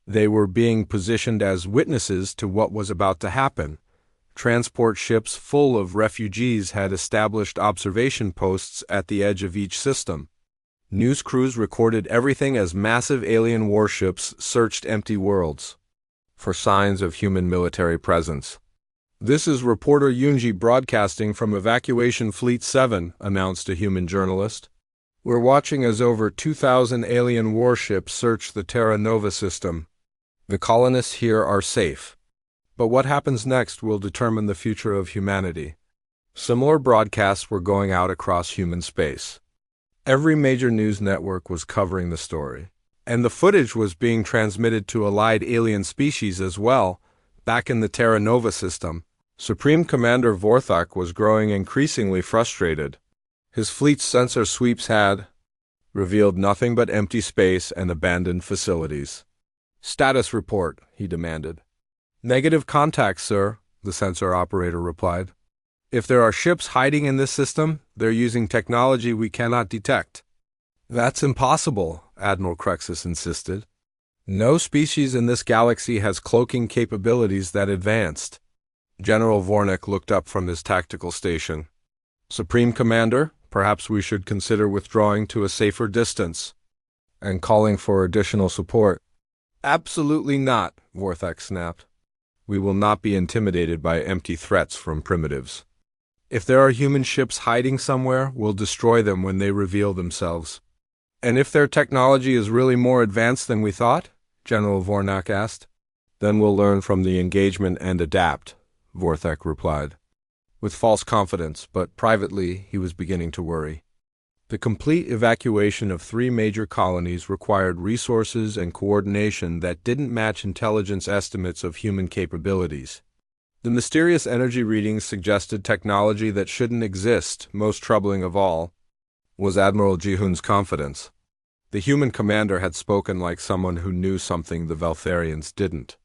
They were being positioned as witnesses to what was about to happen. Transport ships full of refugees had established observation posts at the edge of each system. News crews recorded everything as massive alien warships searched empty worlds for signs of human military presence. "This is reporter Yunji broadcasting from Evacuation Fleet 7, announced a human journalist. "We're watching as over 2,000 alien warships search the Terra Nova system. The colonists here are safe. But what happens next will determine the future of humanity." Similar broadcasts were going out across human space. Every major news network was covering the story. And the footage was being transmitted to allied alien species as well, back in the Terra Nova system. Supreme Commander Vorthok was growing increasingly frustrated. His fleet's sensor sweeps had revealed nothing but empty space and abandoned facilities. "Status report," he demanded. "Negative contact, sir," the sensor operator replied. "If there are ships hiding in this system, they're using technology we cannot detect." "That's impossible," Admiral Crexus insisted. "No species in this galaxy has cloaking capabilities that advanced." General Vornik looked up from his tactical station. "Supreme Commander, perhaps we should consider withdrawing to a safer distance and calling for additional support." "Absolutely not," Vorthak snapped. "We will not be intimidated by empty threats from primitives. If there are human ships hiding somewhere, we'll destroy them when they reveal themselves." "And if their technology is really more advanced than we thought?" General Vornak asked. "Then we'll learn from the engagement and adapt," Vorthak replied, with false confidence, but privately he was beginning to worry. The complete evacuation of 3 major colonies required resources and coordination that didn't match intelligence estimates of human capabilities. The mysterious energy readings suggested technology that shouldn't exist. Most troubling of all was Admiral Jihun's confidence. The human commander had spoken like someone who knew something the Veltharians didn't.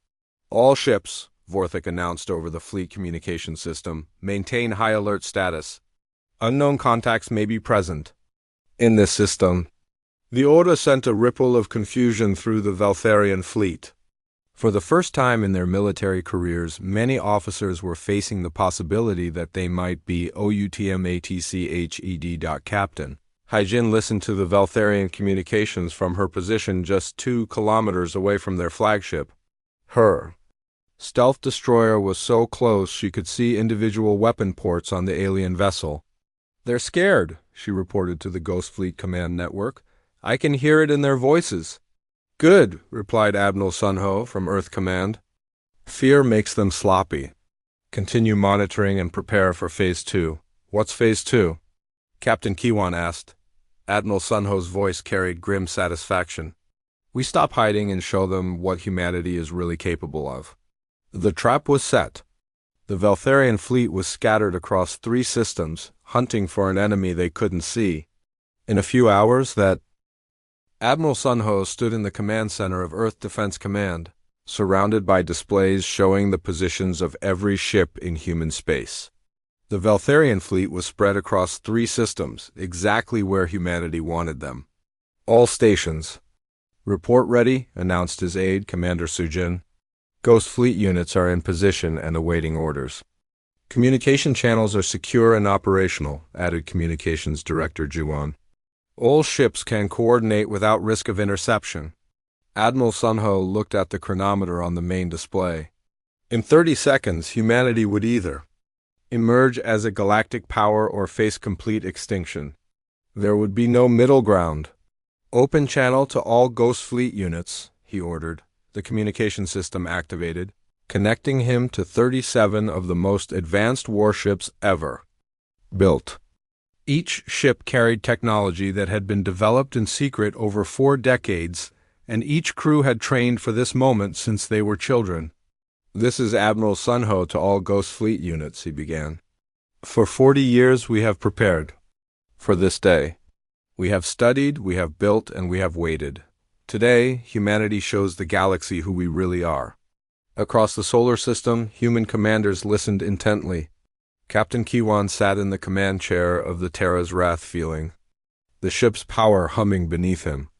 "All ships," Vorthik announced over the fleet communication system, "maintain high alert status. Unknown contacts may be present in this system." The order sent a ripple of confusion through the Veltharian fleet. For the first time in their military careers, many officers were facing the possibility that they might be outmatched. Captain. Haijin listened to the Veltharian communications from her position just 2 kilometers away from their flagship. Her stealth destroyer was so close she could see individual weapon ports on the alien vessel. "They're scared," she reported to the Ghost Fleet Command Network. "I can hear it in their voices." "Good," replied Admiral Sunho from Earth Command. "Fear makes them sloppy. Continue monitoring and prepare for Phase 2. "What's Phase 2? Captain Kiwan asked. Admiral Sunho's voice carried grim satisfaction. "We stop hiding and show them what humanity is really capable of." The trap was set. The Veltharian fleet was scattered across 3 systems, hunting for an enemy they couldn't see. In a few hours, Admiral Sunho stood in the command center of Earth Defense Command, surrounded by displays showing the positions of every ship in human space. The Veltharian fleet was spread across 3 systems, exactly where humanity wanted them. "All stations. Report ready," announced his aide, Commander Sujin. "Ghost Fleet units are in position and awaiting orders." "Communication channels are secure and operational," added Communications Director Juwon. "All ships can coordinate without risk of interception." Admiral Sunho looked at the chronometer on the main display. In 30 seconds, humanity would either emerge as a galactic power or face complete extinction. There would be no middle ground. "Open channel to all Ghost Fleet units," he ordered. The communication system activated, connecting him to 37 of the most advanced warships ever built. Each ship carried technology that had been developed in secret over 4 decades, and each crew had trained for this moment since they were children. "This is Admiral Sunho to all Ghost Fleet units," he began. "For 40 years we have prepared for this day. We have studied, we have built, and we have waited. Today, humanity shows the galaxy who we really are." Across the solar system, human commanders listened intently. Captain Kiwan sat in the command chair of the Terra's Wrath, feeling the ship's power humming beneath him.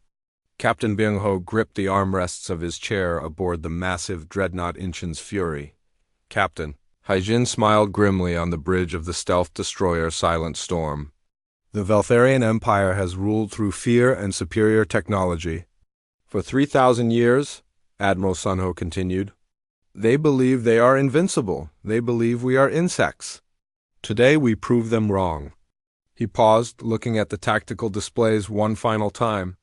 Captain Byung-ho gripped the armrests of his chair aboard the massive dreadnought Inchin's Fury. Captain Haijin smiled grimly on the bridge of the stealth destroyer Silent Storm. The Veltharian Empire has ruled through fear and superior technology. For 3,000 years, Admiral Sunho continued, they believe they are invincible. They believe we are insects. Today we prove them wrong. He paused, looking at the tactical displays one final time.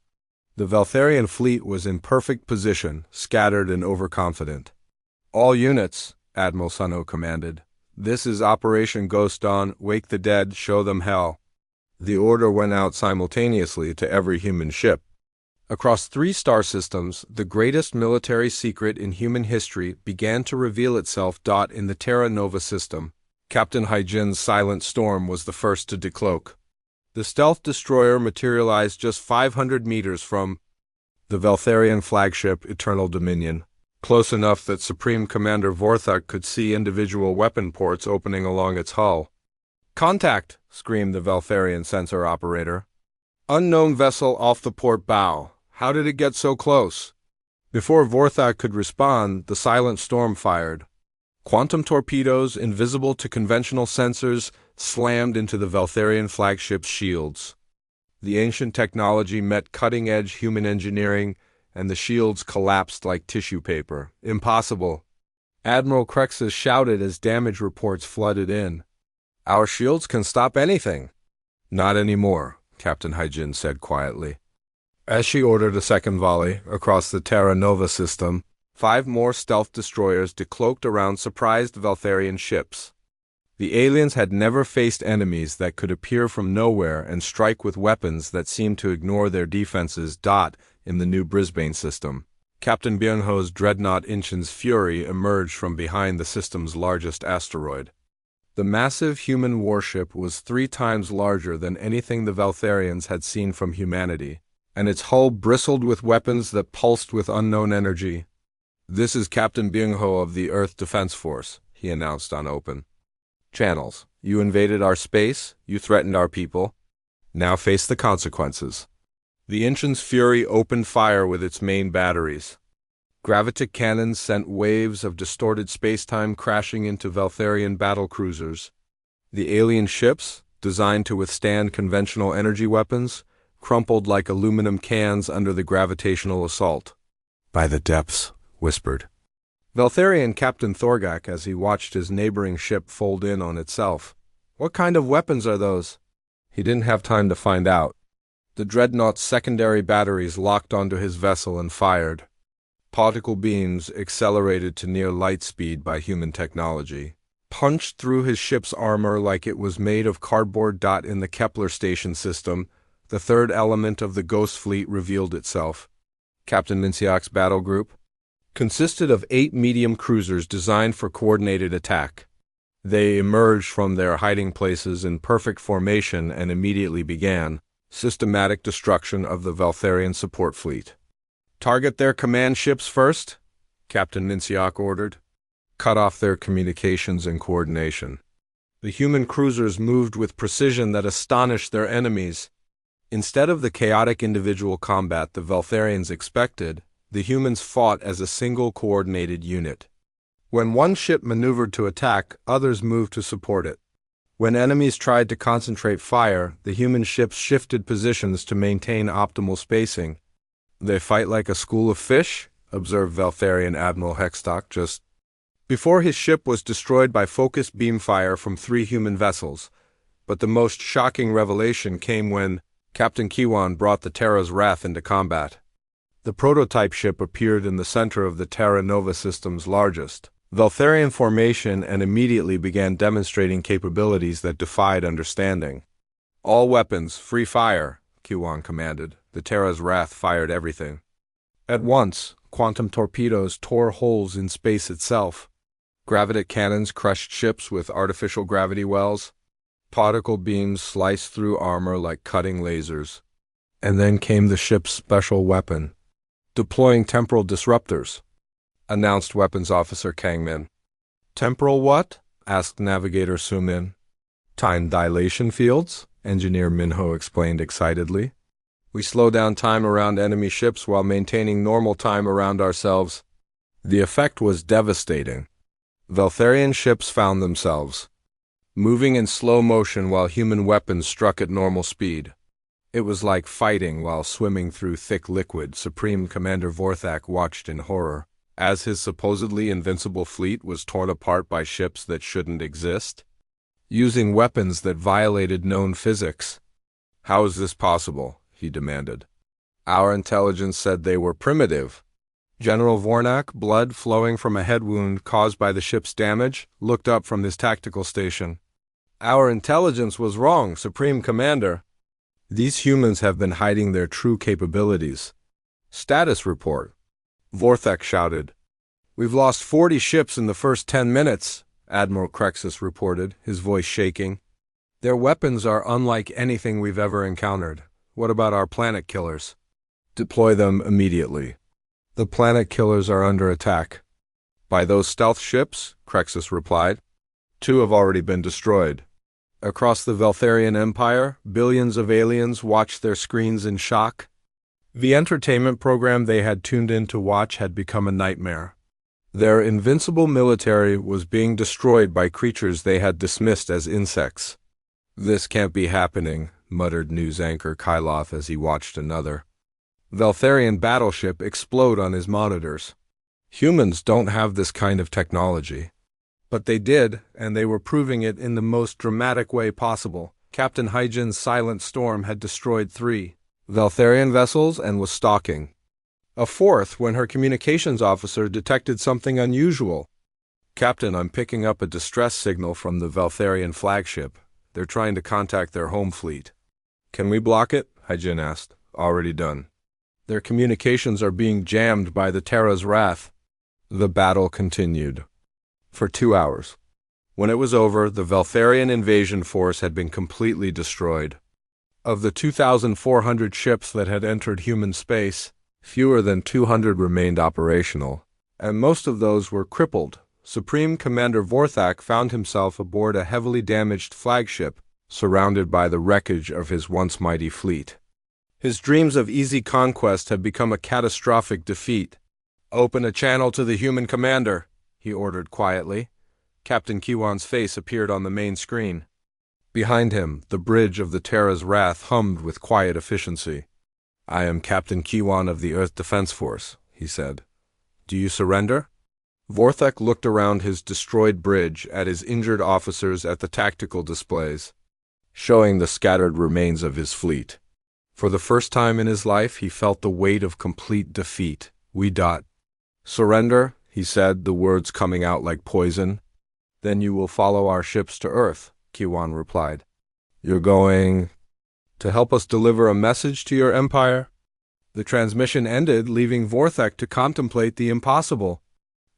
The Veltharian fleet was in perfect position, scattered and overconfident. All units, Admiral Sunho commanded. This is Operation Ghost Dawn. Wake the dead, show them hell. The order went out simultaneously to every human ship. Across 3 star systems, the greatest military secret in human history began to reveal itself. In the Terra Nova system, Captain Haijin's Silent Storm was the first to decloak. The stealth destroyer materialized just 500 meters from the Veltharian flagship Eternal Dominion, close enough that Supreme Commander Vorthak could see individual weapon ports opening along its hull. "Contact!" screamed the Veltharian sensor operator. "Unknown vessel off the port bow. How did it get so close?" Before Vorthak could respond, the Silent Storm fired. Quantum torpedoes, invisible to conventional sensors, slammed into the Veltharian flagship's shields. The ancient technology met cutting-edge human engineering, and the shields collapsed like tissue paper. Impossible. Admiral Krexus shouted as damage reports flooded in. "Our shields can stop anything." "Not anymore," Captain Haijin said quietly. As she ordered a second volley across the Terra Nova system, 5 more stealth destroyers decloaked around surprised Veltharian ships. The aliens had never faced enemies that could appear from nowhere and strike with weapons that seemed to ignore their defenses. In the new Brisbane system, Captain Byung-ho's dreadnought Inchin's Fury emerged from behind the system's largest asteroid. The massive human warship was 3 times larger than anything the Veltharians had seen from humanity, and its hull bristled with weapons that pulsed with unknown energy. "This is Captain Byung-ho of the Earth Defense Force," he announced on open channels. "You invaded our space, you threatened our people. Now face the consequences." The Inchin's Fury opened fire with its main batteries. Gravitic cannons sent waves of distorted space-time crashing into Veltharian battlecruisers. The alien ships, designed to withstand conventional energy weapons, crumpled like aluminum cans under the gravitational assault. "By the depths," whispered Veltharian Captain Thorgak as he watched his neighboring ship fold in on itself. "What kind of weapons are those?" He didn't have time to find out. The dreadnought's secondary batteries locked onto his vessel and fired. Particle beams, accelerated to near light speed by human technology, punched through his ship's armor like it was made of cardboard. In the Kepler station system, the 3rd element of the Ghost Fleet revealed itself. Captain Minsiak's battle group consisted of 8 medium cruisers designed for coordinated attack. They emerged from their hiding places in perfect formation and immediately began systematic destruction of the Veltharian support fleet. "Target their command ships first," Captain Minsiak ordered. "Cut off their communications and coordination." The human cruisers moved with precision that astonished their enemies. Instead of the chaotic individual combat the Veltharians expected, the humans fought as a single coordinated unit. When one ship maneuvered to attack, others moved to support it. When enemies tried to concentrate fire, the human ships shifted positions to maintain optimal spacing. "They fight like a school of fish," observed Veltharian Admiral Hextach just before his ship was destroyed by focused beam fire from 3 human vessels. But the most shocking revelation came when Captain Kiwan brought the Terra's Wrath into combat. The prototype ship appeared in the center of the Terra Nova system's largest Veltharian formation and immediately began demonstrating capabilities that defied understanding. "All weapons, free fire," Kiwan commanded. The Terra's Wrath fired everything. At once, quantum torpedoes tore holes in space itself. Gravitic cannons crushed ships with artificial gravity wells. Particle beams sliced through armor like cutting lasers. And then came the ship's special weapon. "Deploying temporal disruptors," announced Weapons Officer Kangmin. "Temporal what?" asked Navigator Sumin. Time dilation fields, Engineer Minho explained excitedly. We slow down time around enemy ships while maintaining normal time around ourselves. The effect was devastating. Veltharian ships found themselves moving in slow motion while human weapons struck at normal speed. It was like fighting while swimming through thick liquid. Supreme Commander Vorthak watched in horror as his supposedly invincible fleet was torn apart by ships that shouldn't exist, using weapons that violated known physics. How is this possible? He demanded. Our intelligence said they were primitive. General Vornak, blood flowing from a head wound caused by the ship's damage, looked up from his tactical station. Our intelligence was wrong, Supreme Commander. These humans have been hiding their true capabilities. Status report. Vorthak shouted. We've lost 40 ships in the first 10 minutes, Admiral Crexus reported, his voice shaking. Their weapons are unlike anything we've ever encountered. What about our planet killers? Deploy them immediately. The planet killers are under attack. By those stealth ships, Crexus replied. 2 have already been destroyed. Across the Veltharian Empire, billions of aliens watched their screens in shock. The entertainment program they had tuned in to watch had become a nightmare. Their invincible military was being destroyed by creatures they had dismissed as insects. This can't be happening, muttered news anchor Kyloth as he watched another Veltharian battleship explode on his monitors. Humans don't have this kind of technology. But they did, and they were proving it in the most dramatic way possible. Captain Hyjin's Silent Storm had destroyed 3 Veltharian vessels and was stalking a 4th when her communications officer detected something unusual. Captain, I'm picking up a distress signal from the Veltharian flagship. They're trying to contact their home fleet. Can we block it? Hyjin asked. Already done. Their communications are being jammed by the Terra's wrath. The battle continued for 2 hours. When it was over, the Veltharian invasion force had been completely destroyed. Of the 2,400 ships that had entered human space, fewer than 200 remained operational, and most of those were crippled. Supreme Commander Vorthak found himself aboard a heavily damaged flagship, surrounded by the wreckage of his once mighty fleet. His dreams of easy conquest had become a catastrophic defeat. Open a channel to the human commander, he ordered quietly. Captain Kiwan's face appeared on the main screen. Behind him, the bridge of the Terra's wrath hummed with quiet efficiency. I am Captain Kiwan of the Earth Defense Force, he said. Do you surrender? Vorthak looked around his destroyed bridge at his injured officers at the tactical displays, showing the scattered remains of his fleet. For the first time in his life, he felt the weight of complete defeat. Surrender, he said, the words coming out like poison. Then you will follow our ships to Earth, Kiwan replied. You're going to help us deliver a message to your empire? The transmission ended, leaving Vorthak to contemplate the impossible.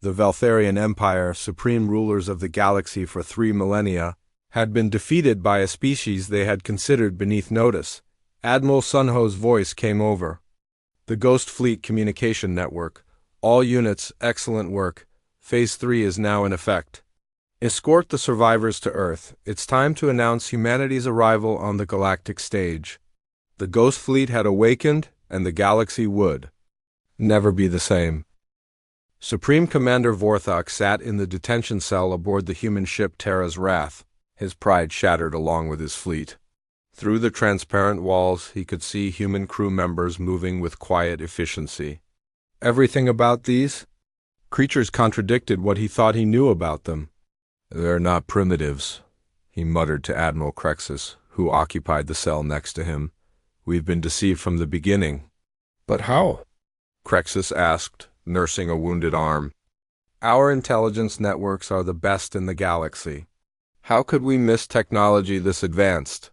The Veltharian Empire, supreme rulers of the galaxy for 3 millennia, had been defeated by a species they had considered beneath notice. Admiral Sunho's voice came over. The Ghost Fleet Communication Network. All units, excellent work. Phase 3 is now in effect. Escort the survivors to Earth. It's time to announce humanity's arrival on the galactic stage. The Ghost Fleet had awakened, and the galaxy would never be the same. Supreme Commander Vorthak sat in the detention cell aboard the human ship Terra's Wrath. His pride shattered along with his fleet. Through the transparent walls, he could see human crew members moving with quiet efficiency. Everything about these creatures contradicted what he thought he knew about them. They're not primitives, he muttered to Admiral Crexus, who occupied the cell next to him. We've been deceived from the beginning. But how? Crexus asked, nursing a wounded arm. Our intelligence networks are the best in the galaxy. How could we miss technology this advanced?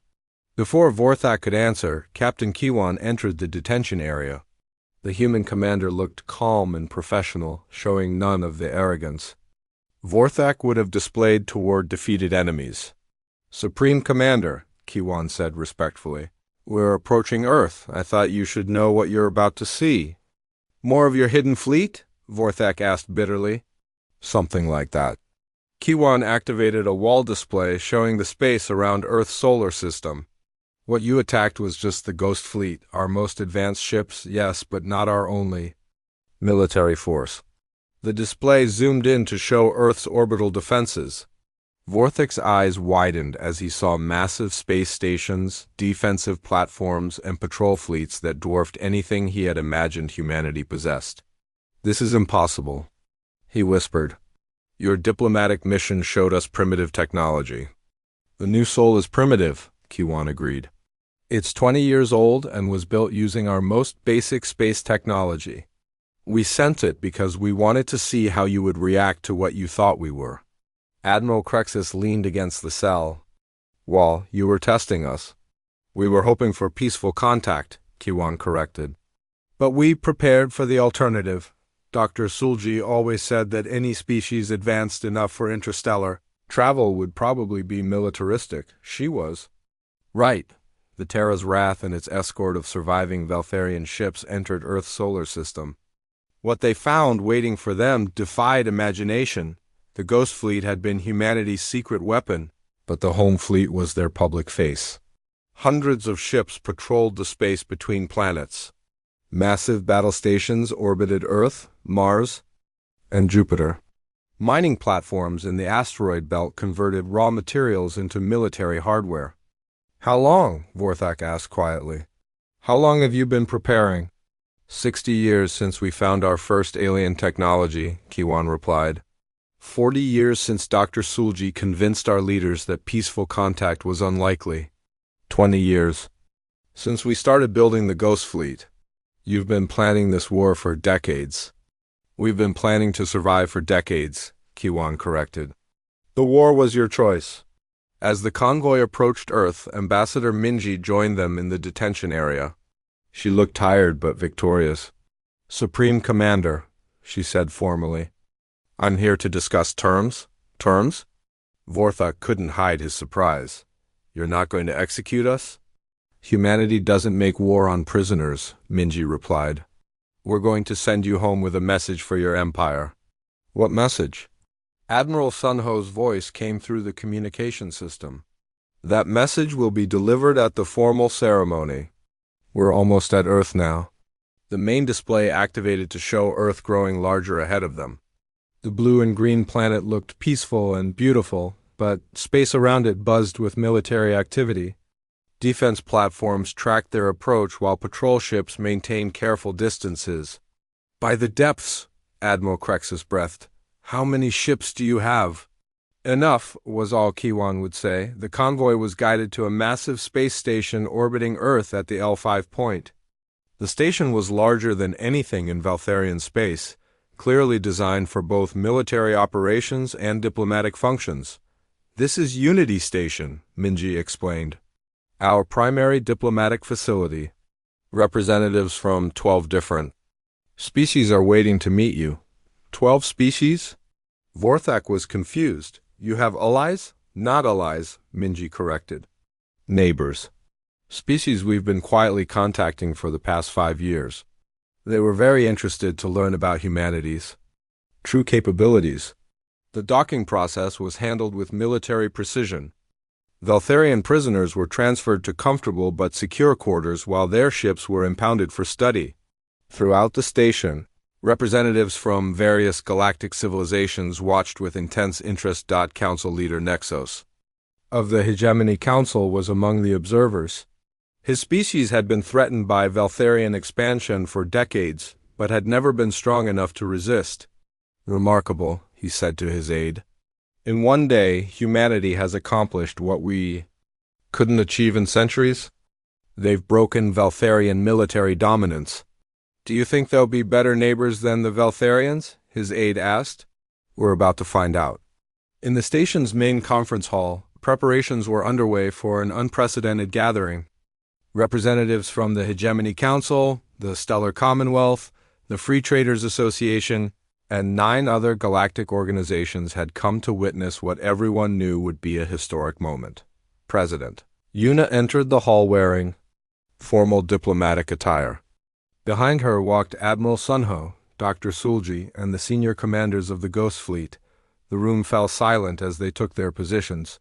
Before Vorthak could answer, Captain Kiwan entered the detention area. The human commander looked calm and professional, showing none of the arrogance Vorthak would have displayed toward defeated enemies. Supreme Commander, Kiwan said respectfully, we're approaching Earth. I thought you should know what you're about to see. More of your hidden fleet? Vorthak asked bitterly. Something like that. Kiwan activated a wall display showing the space around Earth's solar system. What you attacked was just the Ghost Fleet, our most advanced ships, yes, but not our only military force. The display zoomed in to show Earth's orbital defenses. Vorthic's eyes widened as he saw massive space stations, defensive platforms, and patrol fleets that dwarfed anything he had imagined humanity possessed. "This is impossible," he whispered. "Your diplomatic mission showed us primitive technology." "The new Sol is primitive," Kiwan agreed. "It's 20 years old and was built using our most basic space technology. We sent it because we wanted to see how you would react to what you thought we were." Admiral Crexus leaned against the cell. "Well, you were testing us." "We were hoping for peaceful contact," Kiwan corrected. "But we prepared for the alternative. Dr. Sulji always said that any species advanced enough for interstellar travel would probably be militaristic. She was right." The Terra's Wrath and its escort of surviving Veltharian ships entered Earth's solar system. What they found waiting for them defied imagination. The Ghost Fleet had been humanity's secret weapon, but the Home Fleet was their public face. Hundreds of ships patrolled the space between planets. Massive battle stations orbited Earth, Mars, and Jupiter. Mining platforms in the asteroid belt converted raw materials into military hardware. "How long?" Vorthak asked quietly. "How long have you been preparing?" 60 years since we found our first alien technology," Kiwan replied. 40 years since Dr. Sulji convinced our leaders that peaceful contact was unlikely. 20 years since we started building the Ghost Fleet. You've been planning this war for decades." "We've been planning to survive for decades," Kiwan corrected. "The war was your choice." As the convoy approached Earth, Ambassador Minji joined them in the detention area. She looked tired but victorious. "Supreme Commander," she said formally, "I'm here to discuss terms." "Terms?" Vorthak couldn't hide his surprise. "You're not going to execute us?" "Humanity doesn't make war on prisoners," Minji replied. "We're going to send you home with a message for your empire." "What message?" Admiral Sunho's voice came through the communication system. "That message will be delivered at the formal ceremony. We're almost at Earth now." The main display activated to show Earth growing larger ahead of them. The blue and green planet looked peaceful and beautiful, but space around it buzzed with military activity. Defense platforms tracked their approach while patrol ships maintained careful distances. "By the depths," Admiral Crexus breathed. "How many ships do you have?" "Enough," was all Kiwan would say. The convoy was guided to a massive space station orbiting Earth at the L5 point. The station was larger than anything in Veltharian space, clearly designed for both military operations and diplomatic functions. "This is Unity Station," Minji explained. "Our primary diplomatic facility. Representatives from 12 different species are waiting to meet you." 12 species? Vorthak was confused. "You have allies?" "Not allies," Minji corrected. "Neighbors. Species we've been quietly contacting for the past 5 years. They were very interested to learn about humanity's true capabilities." The docking process was handled with military precision. Veltharian prisoners were transferred to comfortable but secure quarters while their ships were impounded for study. Throughout the station, representatives from various galactic civilizations watched with intense interest. Council leader Nexos of the Hegemony Council was among the observers. His species had been threatened by Veltharian expansion for decades, but had never been strong enough to resist. "Remarkable," he said to his aide. "In one day, humanity has accomplished what we couldn't achieve in centuries. They've broken Veltharian military dominance." "Do you think they'll be better neighbors than the Veltharians?" his aide asked. "We're about to find out." In the station's main conference hall, preparations were underway for an unprecedented gathering. Representatives from the Hegemony Council, the Stellar Commonwealth, the Free Traders Association, and 9 other galactic organizations had come to witness what everyone knew would be a historic moment. President Yuna entered the hall wearing formal diplomatic attire. Behind her walked Admiral Sunho, Dr. Sulji, and the senior commanders of the Ghost Fleet, The room fell silent as they took their positions.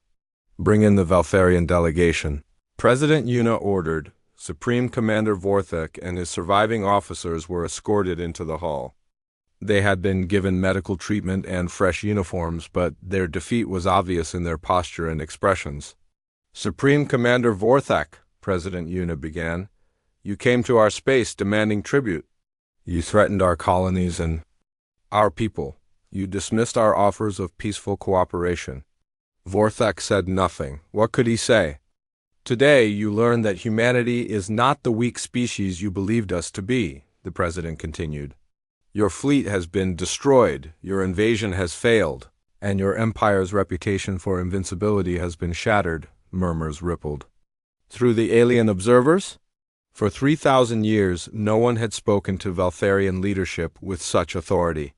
"Bring in the Valtharian delegation," President Una ordered. Supreme Commander Vorthek and his surviving officers were escorted into the hall. They had been given medical treatment and fresh uniforms, but their defeat was obvious in their posture and expressions. "Supreme Commander Vorthek," President Una began, "you came to our space demanding tribute. You threatened our colonies and our people. You dismissed our offers of peaceful cooperation." Vorthek said nothing. What could he say? "Today you learn that humanity is not the weak species you believed us to be," the president continued. "Your fleet has been destroyed, your invasion has failed, and your empire's reputation for invincibility has been shattered," murmurs rippled. "Through the alien observers?" For 3,000 years, no one had spoken to Valtharian leadership with such authority.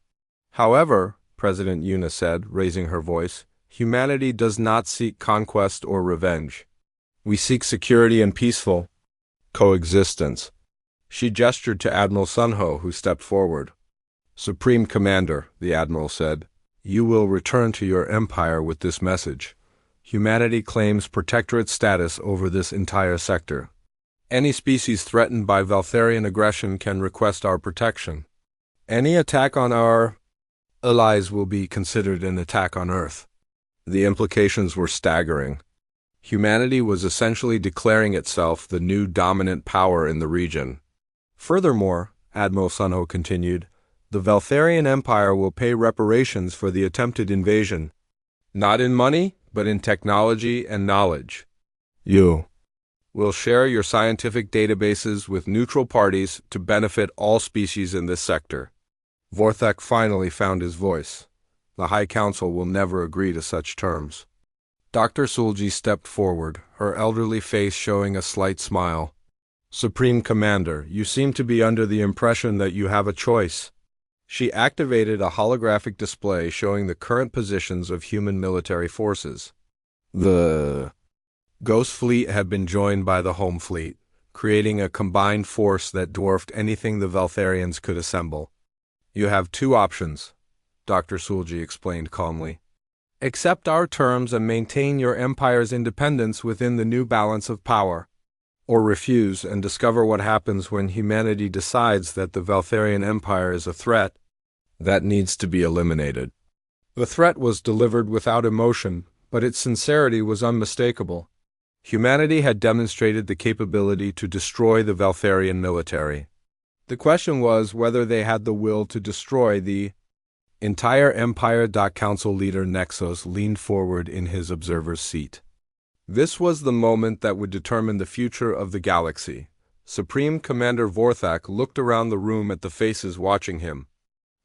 "However," President Una said, raising her voice, "humanity does not seek conquest or revenge. We seek security and peaceful coexistence." She gestured to Admiral Sunho, who stepped forward. "Supreme Commander," the Admiral said, "you will return to your empire with this message. Humanity claims protectorate status over this entire sector. Any species threatened by Valtharian aggression can request our protection. Any attack on our allies will be considered an attack on Earth." The implications were staggering. Humanity was essentially declaring itself the new dominant power in the region. Furthermore, Admiral Sunho continued, the Valtharian Empire will pay reparations for the attempted invasion, not in money, but in technology and knowledge. You will share your scientific databases with neutral parties to benefit all species in this sector. Vorthek finally found his voice. The High Council will never agree to such terms. Dr. Sulji stepped forward, her elderly face showing a slight smile. "Supreme Commander, you seem to be under the impression that you have a choice." She activated a holographic display showing the current positions of human military forces. The Ghost Fleet had been joined by the Home Fleet, creating a combined force that dwarfed anything the Valtharians could assemble. "You have two options," Dr. Sulji explained calmly. "Accept our terms and maintain your empire's independence within the new balance of power, or refuse and discover what happens when humanity decides that the Valtharian Empire is a threat that needs to be eliminated." The threat was delivered without emotion, but its sincerity was unmistakable. Humanity had demonstrated the capability to destroy the Valtharian military. The question was whether they had the will to destroy the entire empire. Council leader Nexos leaned forward in his observer's seat. This was the moment that would determine the future of the galaxy. Supreme Commander Vorthek looked around the room at the faces watching him.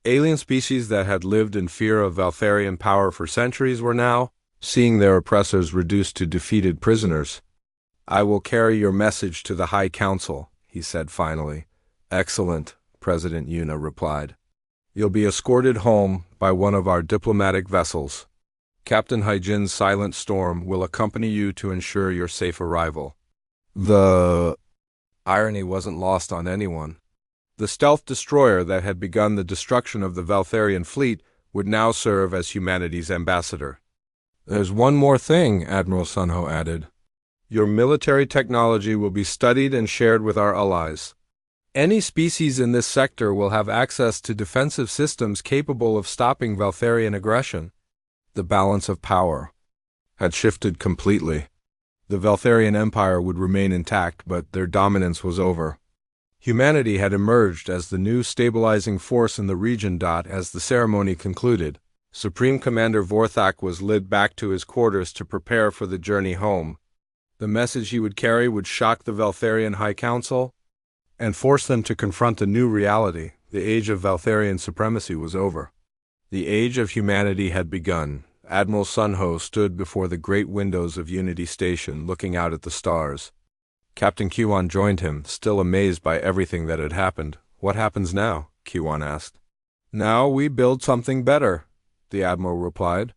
Alien species that had lived in fear of Valtharian power for centuries were now seeing their oppressors reduced to defeated prisoners. "I will carry your message to the High Council," he said finally. "Excellent," President Una replied. "You'll be escorted home by one of our diplomatic vessels. Captain Hyjin's Silent Storm will accompany you to ensure your safe arrival." The irony wasn't lost on anyone. The stealth destroyer that had begun the destruction of the Valtharian fleet would now serve as humanity's ambassador. "There's one more thing," Admiral Sunho added. "Your military technology will be studied and shared with our allies. Any species in this sector will have access to defensive systems capable of stopping Valtharian aggression." The balance of power had shifted completely. The Valtharian Empire would remain intact, but their dominance was over. Humanity had emerged as the new stabilizing force in the region. As the ceremony concluded, Supreme Commander Vorthek was led back to his quarters to prepare for the journey home. The message he would carry would shock the Valtharian High Council and force them to confront a new reality. The age of Valtharian supremacy was over. The age of humanity had begun. Admiral Sunho stood before the great windows of Unity Station, looking out at the stars. Captain Kiwan joined him, still amazed by everything that had happened. "What happens now?" Kiwan asked. "Now we build something better," the Admiral replied.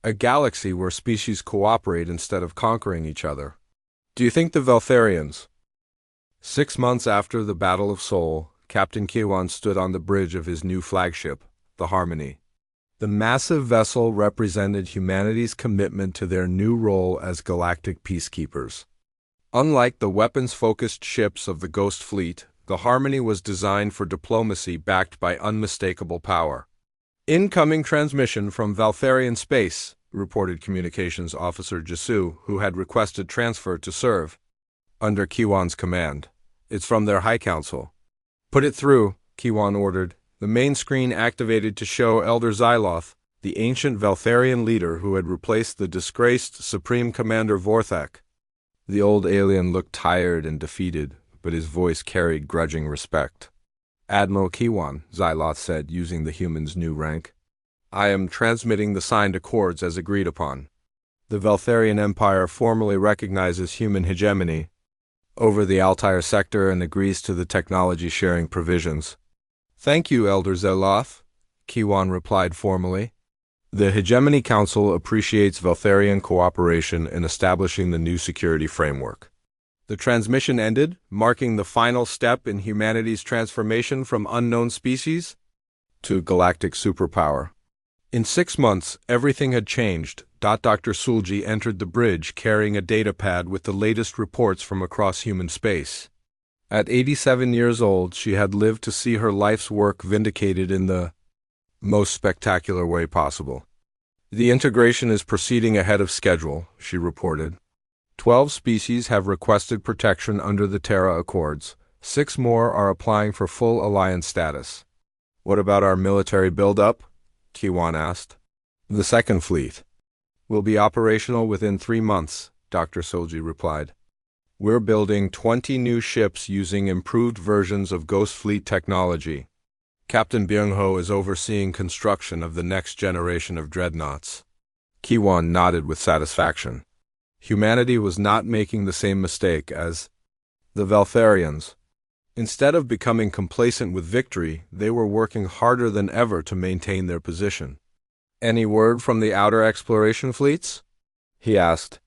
"A galaxy where species cooperate instead of conquering each other. Do you think the Valtharians—" 6 months after the Battle of Seoul, Captain Kiwan stood on the bridge of his new flagship, the Harmony. The massive vessel represented humanity's commitment to their new role as galactic peacekeepers. Unlike the weapons-focused ships of the Ghost Fleet, the Harmony was designed for diplomacy backed by unmistakable power. Incoming transmission from Valtharian space, reported Communications Officer Jisu, who had requested transfer to serve under Kiwan's command. It's from their High Council. Put it through, Kiwan ordered. The main screen activated to show Elder Xyloth, the ancient Valtharian leader who had replaced the disgraced Supreme Commander Vorthak. The old alien looked tired and defeated, but his voice carried grudging respect. Admiral Kiwan, Xyloth said, using the human's new rank. I am transmitting the signed accords as agreed upon. The Valtharian Empire formally recognizes human hegemony over the Altair sector and agrees to the technology-sharing provisions. Thank you, Elder Xyloth, Kiwan replied formally. The Hegemony Council appreciates Valtharian cooperation in establishing the new security framework. The transmission ended, marking the final step in humanity's transformation from unknown species to galactic superpower. In 6 months, everything had changed. Dr. Sulji entered the bridge carrying a datapad with the latest reports from across human space. At 87 years old, she had lived to see her life's work vindicated in the most spectacular way possible. The integration is proceeding ahead of schedule, she reported. 12 species have requested protection under the Terra Accords. 6 more are applying for full alliance status. What about our military buildup? Kiwan asked. The second fleet will be operational within 3 months, Dr. Solji replied. We're building 20 new ships using improved versions of Ghost Fleet technology. Captain Byung-ho is overseeing construction of the next generation of dreadnoughts. Kiwan nodded with satisfaction. Humanity was not making the same mistake as the Valtharians. Instead of becoming complacent with victory, they were working harder than ever to maintain their position. Any word from the outer exploration fleets? He asked.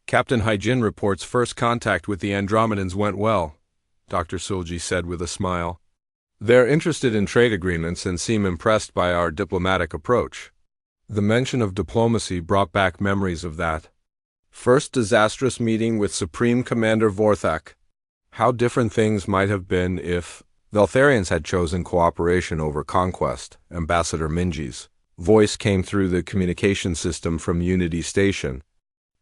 Captain Haijin reports first contact with the Andromedans went well, Dr. Sulji said with a smile. They're interested in trade agreements and seem impressed by our diplomatic approach. The mention of diplomacy brought back memories of that first disastrous meeting with Supreme Commander Vorthak. How different things might have been if Valtharians had chosen cooperation over conquest, Ambassador Minji's voice came through the communication system from Unity Station.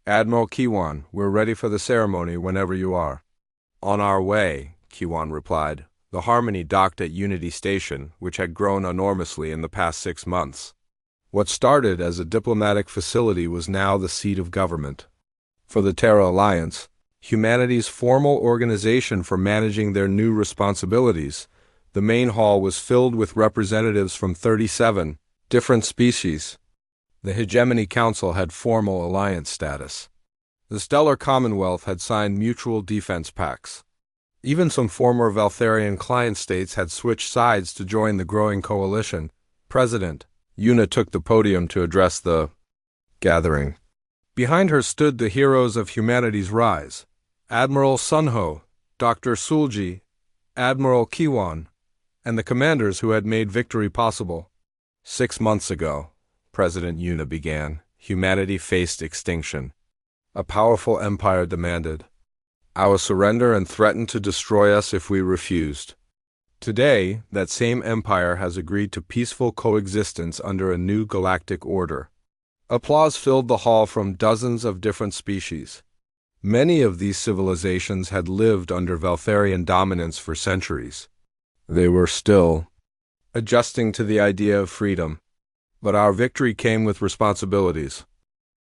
Admiral Kiwan, we're ready for the ceremony whenever you are. On our way, Kiwan replied. The Harmony docked at Unity Station, which had grown enormously in the past 6 months. What started as a diplomatic facility was now the seat of government. For the Terra Alliance, humanity's formal organization for managing their new responsibilities, the main hall was filled with representatives from 37 different species. The Hegemony Council had formal alliance status. The Stellar Commonwealth had signed mutual defense pacts. Even some former Valtharian client states had switched sides to join the growing coalition. President Yuna took the podium to address the gathering. Behind her stood the heroes of humanity's rise. Admiral Sunho, Dr. Sulji, Admiral Kiwan, and the commanders who had made victory possible. 6 months ago, President Yuna began, humanity faced extinction. A powerful empire demanded our surrender and threatened to destroy us if we refused. Today, that same empire has agreed to peaceful coexistence under a new galactic order. Applause filled the hall from dozens of different species. Many of these civilizations had lived under Valtharian dominance for centuries. They were still adjusting to the idea of freedom. But our victory came with responsibilities.